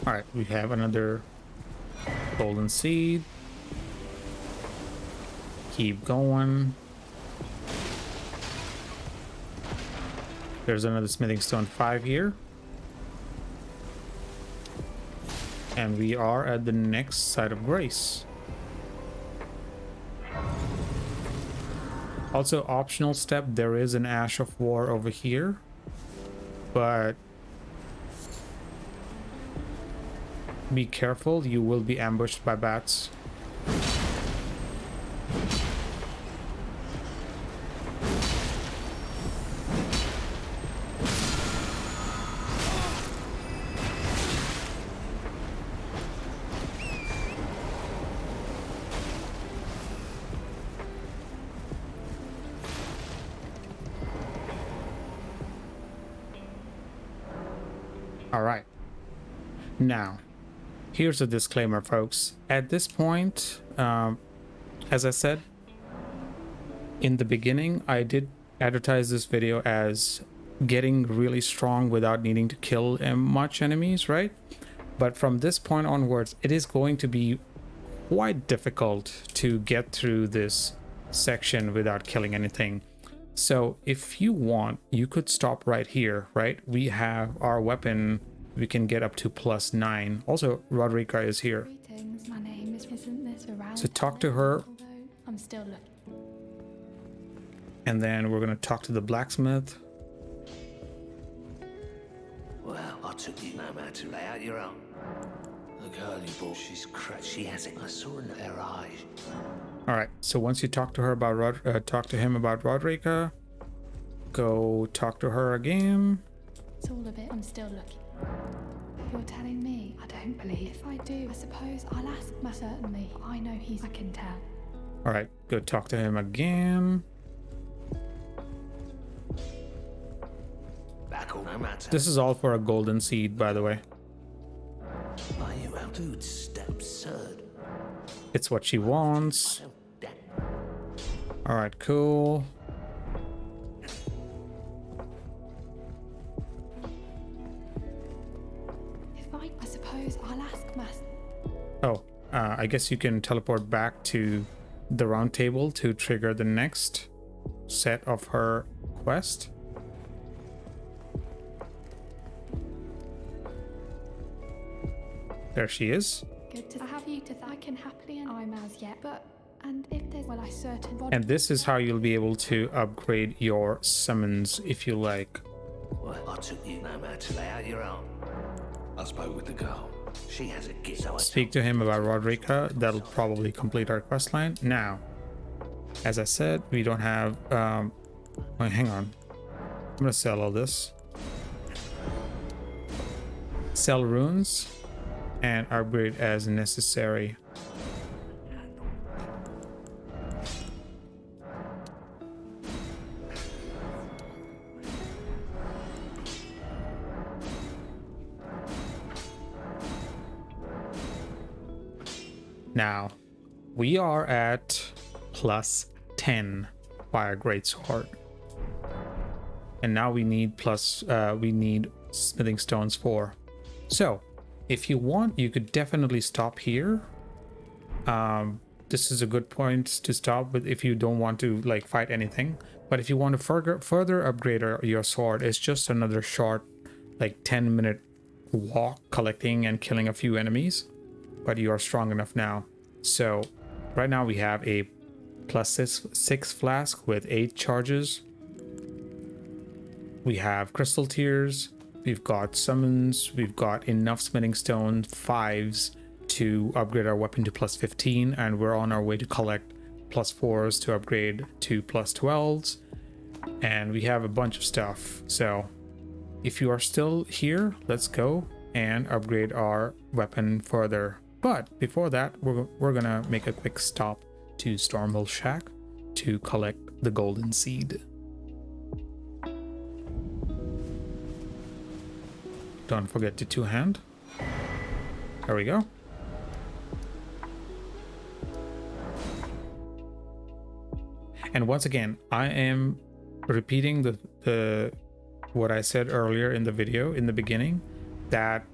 All right, we have another golden seed. Keep going. There's another smithing stone 5 here. And we are at the next site of grace. Also, optional step, there is an Ash of War over here. But be careful, you will be ambushed by bats. All right. Now, here's a disclaimer, folks. At this point, as I said in the beginning, I did advertise this video as getting really strong without needing to kill much enemies, right? But from this point onwards, it is going to be quite difficult to get through this section without killing anything. So if you want, you could stop right here, right? We have our weapon, we can get up to +9. Also, Roderica is here. Greetings, my name isn't this around? So talk to her. I'm still looking. And then we're gonna talk to the blacksmith. Well, I took you no matter to lay out your own. The girl you bought, she's cracked. She has it. I saw in her eyes. All right. So once you talk to her about talk to him about Roderica, go talk to her again. It's all of it. I'm still looking. You're telling me? I don't believe. If I do, I suppose I'll ask. Certainly, I know I can tell. All right. Go talk to him again. Back on no matter. This is all for a golden seed, by the way. Are you out? Dude, step absurd. It's what she wants. All right, cool. If I suppose I'll ask Master. Oh, I guess you can teleport back to the round table to trigger the next set of her quest. There she is. Good to have you to I can happily and I'm as yet, but and if there's well I certain And this is how you'll be able to upgrade your summons if you like. Well, I took you no matter to lay out your own. I spoke with the girl. She has a gift. So Speak to him about Roderica. That'll probably complete our quest line. Now, as I said, we don't have wait, hang on. I'm gonna sell all this. Sell runes and upgrade as necessary. Now, we are at +10 fire greatsword. And now we need we need smithing stones 4. So, if you want, you could definitely stop here. This is a good point to stop with if you don't want to like fight anything. But if you want to further upgrade your sword, it's just another short, like 10-minute walk, collecting and killing a few enemies. But you are strong enough now. So right now we have a +6 flask with 8 charges. We have crystal tears. We've got summons, we've got enough smithing stone 5s to upgrade our weapon to +15, and we're on our way to collect +4s to upgrade to +12s, and we have a bunch of stuff. So if you are still here, let's go and upgrade our weapon further. But before that, we're gonna make a quick stop to Stormhill Shack to collect the golden seed. Don't forget to two-hand. There we go. And once again, I am repeating the what I said earlier in the video in the beginning, that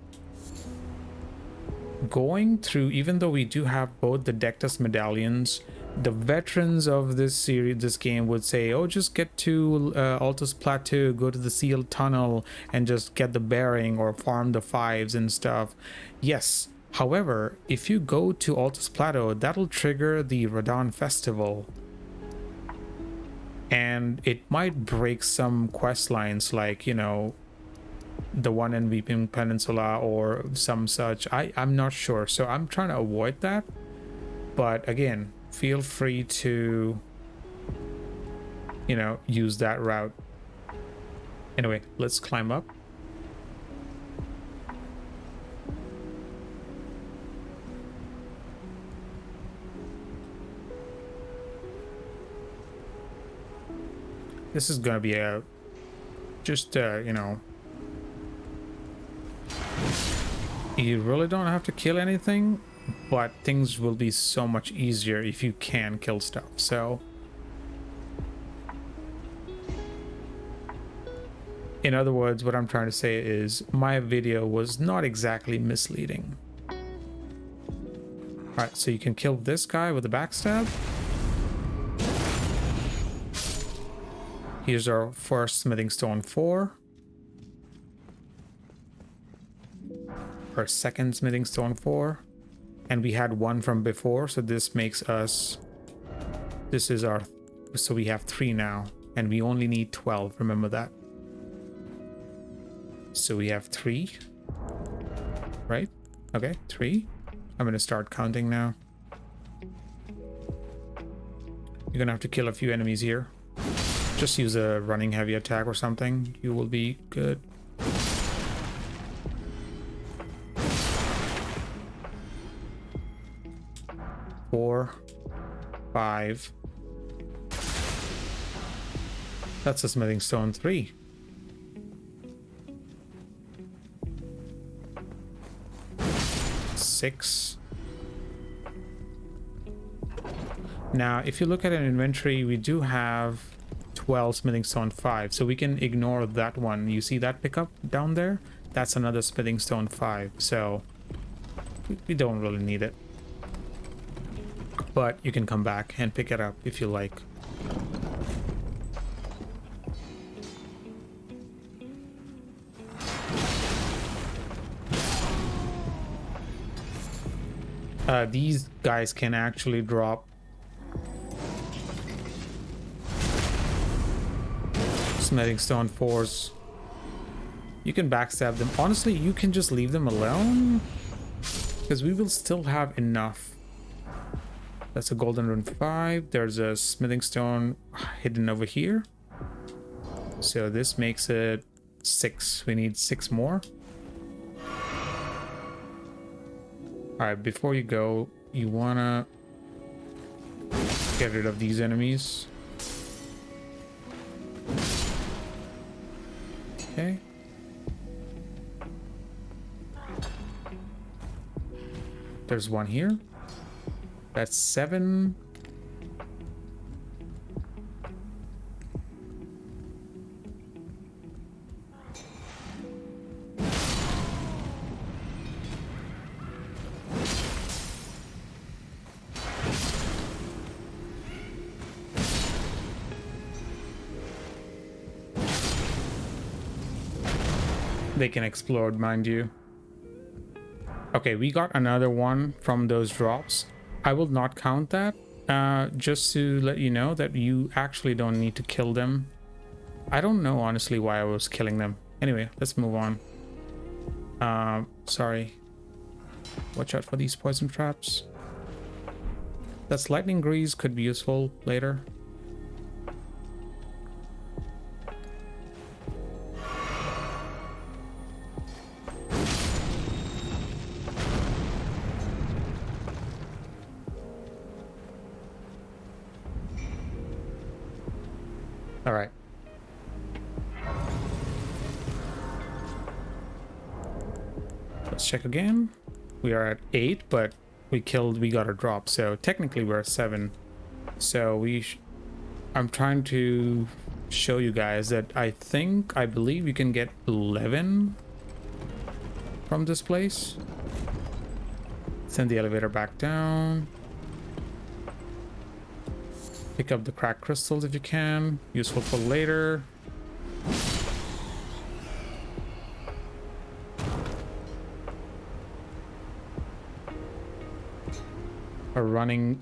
going through, even though we do have both the Dectus medallions, the veterans of this series, this game would say, oh, just get to Altus Plateau, go to the sealed tunnel and just get the bearing or farm the 5s and stuff. Yes, however, if you go to Altus Plateau, that'll trigger the Radon Festival, and it might break some quest lines, like, you know, the one in Weeping Peninsula or some such. I'm not sure, so I'm trying to avoid that. But again, feel free to, you know, use that route. Anyway, let's climb up. This is gonna be a just you know, you really don't have to kill anything, but things will be so much easier if you can kill stuff. So in other words, what I'm trying to say is my video was not exactly misleading. All right, so you can kill this guy with a backstab. Here's our first smithing stone 4. Our second smithing stone 4. And we had one from before, so this makes us, this is our, so we have 3 now, and we only need 12, remember that. So we have 3, right? Okay, 3. I'm gonna start counting now. You're gonna have to kill a few enemies here. Just use a running heavy attack or something. You will be good. Four, 5. That's a smithing stone 3. Six. Now, if you look at an inventory, we do have 12 smithing stone 5, so we can ignore that one. You see that pickup down there? That's another smithing stone 5, so we don't really need it. But you can come back and pick it up if you like. These guys can actually drop smithing stone 4s. You can backstab them. Honestly, you can just leave them alone, because we will still have enough. That's a golden rune 5. There's a smithing stone hidden over here, so this makes it 6. We need 6 more. All right, before you go, you wanna get rid of these enemies. Okay. There's one here. That's 7. They can explode, mind you. Okay, we got another one from those drops. I will not count that, just to let you know that you actually don't need to kill them. I don't know, honestly, why I was killing them. Anyway, let's move on. Sorry. Watch out for these poison traps. That's lightning grease, could be useful later. All right. Let's check again. We are at 8, but we got a drop. So technically we're at 7. So I'm trying to show you guys that I believe you can get 11 from this place. Send the elevator back down. Pick up the cracked crystals if you can. Useful for later. A running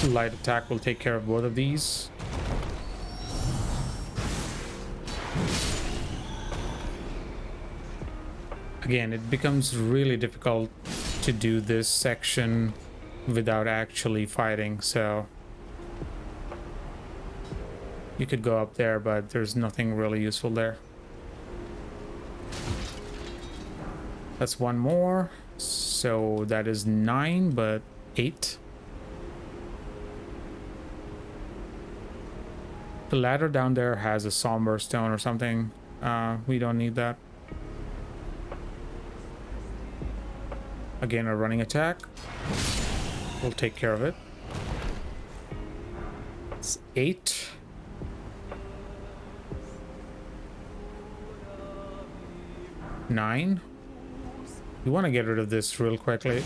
light attack will take care of both of these. Again, it becomes really difficult to do this section without actually fighting, so you could go up there, but there's nothing really useful there. That's one more, so that is 9, but 8. The ladder down there has a somber stone or something. We don't need that. Again, a running attack. We'll take care of it. It's 8. Nine. You want to get rid of this real quickly.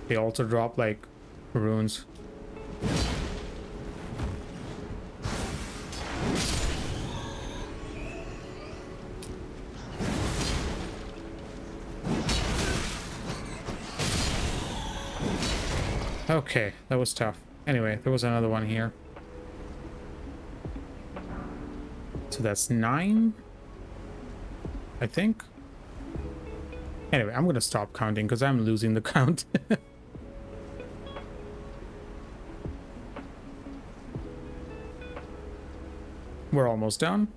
They also drop like runes. Okay, that was tough. Anyway, there was another one here. So that's 9, I think. Anyway, I'm gonna stop counting because I'm losing the count. We're almost done.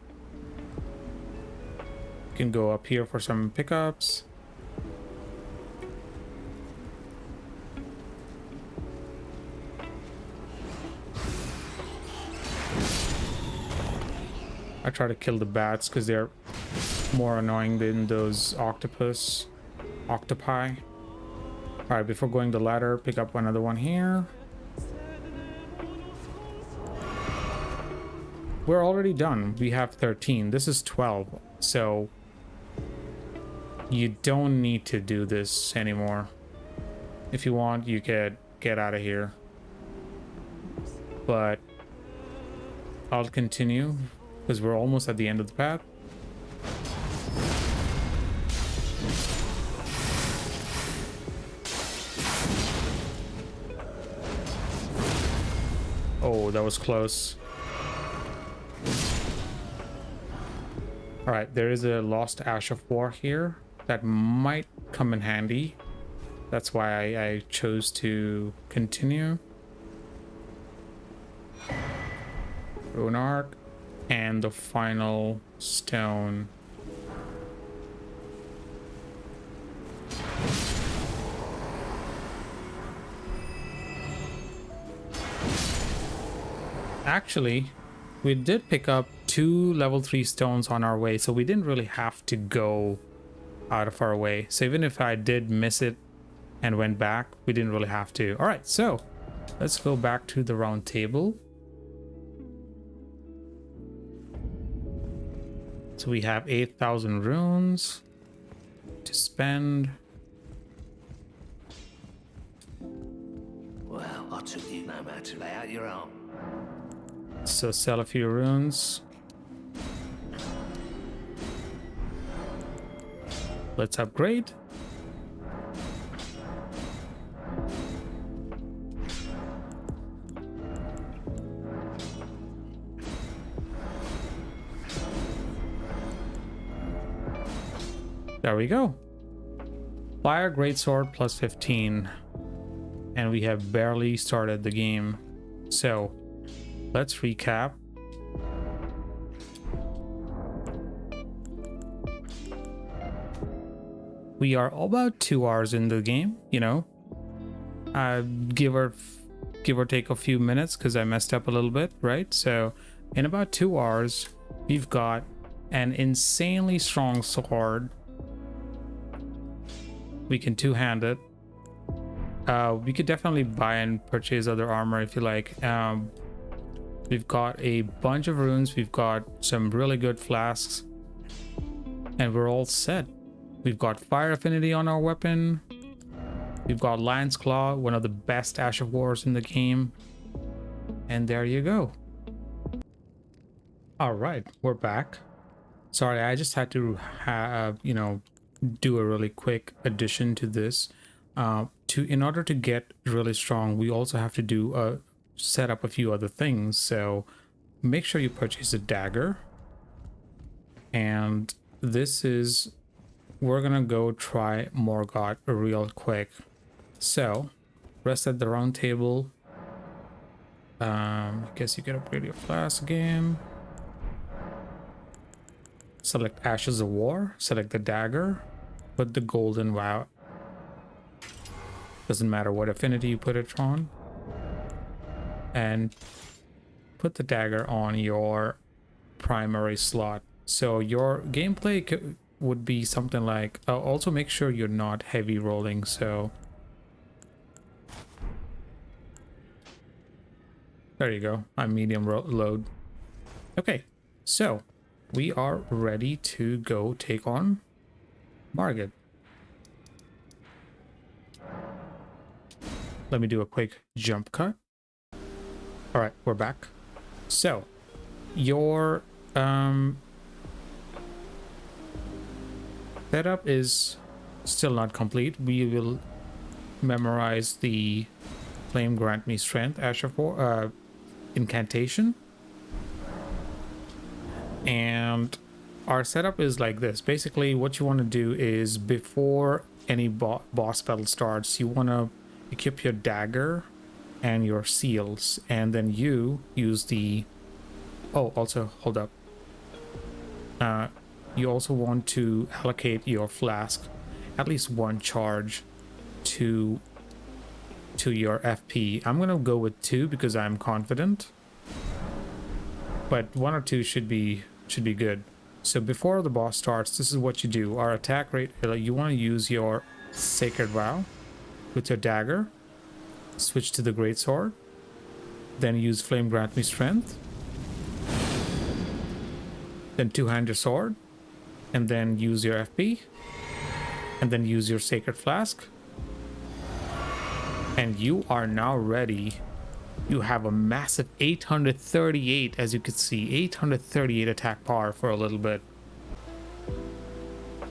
You can go up here for some pickups. I try to kill the bats because they're more annoying than those octopi. Alright, before going the ladder, pick up another one here. We're already done. We have 13. This is 12. So you don't need to do this anymore. If you want, you could get out of here. But I'll continue because we're almost at the end of the path. Oh, that was close. Alright, there is a lost Ash of War here that might come in handy. That's why I chose to continue. Rune Arc and the final stone. Actually, we did pick up 2 level 3 stones on our way, so we didn't really have to go out of our way. So even if I did miss it and went back, we didn't really have to. All right, so let's go back to the round table. So we have 8,000 runes to spend. Well, I took you no matter to lay out your own. So sell a few runes. Let's upgrade. There we go. Fire Greatsword plus 15. And we have barely started the game. So let's recap. We are about 2 hours in the game, you know. give or take a few minutes because I messed up a little bit, right? So in about 2 hours, we've got an insanely strong sword. We can two-hand it. We could definitely buy and purchase other armor if you like. We've got a bunch of runes. We've got some really good flasks. And we're all set. We've got fire affinity on our weapon. We've got Lion's Claw, one of the best Ash of Wars in the game. And there you go. All right, we're back. Sorry, I just had to do a really quick addition to this. In order to get really strong, we also have to set up a few other things. So make sure you purchase a dagger. And we're gonna go try Morgoth real quick. So rest at the round table. I guess you can upgrade your flask again. Select Ashes of War, select the dagger, put the golden vow. Doesn't matter what affinity you put it on. And put the dagger on your primary slot. So your gameplay would be something like, also make sure you're not heavy rolling, so there you go. I'm medium load. Okay, so we are ready to go take on Margit. Let me do a quick jump cut. All right, we're back. So your setup is still not complete. We will memorize the Flame Grant Me Strength Ash of War incantation. And our setup is like this. Basically, what you want to do is before any boss battle starts, you want to equip your dagger and your seals, and then you use the... Oh, also, hold up. You also want to allocate your flask at least one charge to your FP. I'm gonna go with 2 because I'm confident, but 1 or 2 should be good. So before the boss starts, this is what you do. Our attack rate, you want to use your Sacred Vow with your dagger, switch to the Greatsword, then use Flame Grant Me Strength, then two-hand your sword, and then use your FP, and then use your Sacred Flask, and you are now ready. You have a massive 838, as you can see, 838 attack power for a little bit.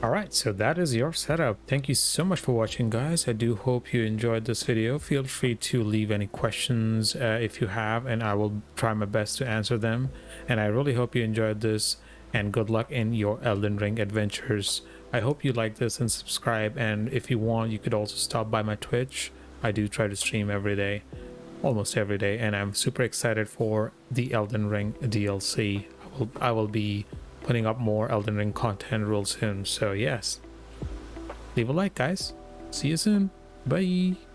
All right, so that is your setup. Thank you so much for watching, guys. I do hope you enjoyed this video. Feel free to leave any questions if you have, and I will try my best to answer them. And I really hope you enjoyed this, and good luck in your Elden Ring adventures. I hope you like this and subscribe, and if you want, you could also stop by my Twitch. I do try to stream every day, almost every day, and I'm super excited for the Elden Ring DLC. I will be putting up more Elden Ring content real soon, so yes, leave a like, guys. See you soon. Bye.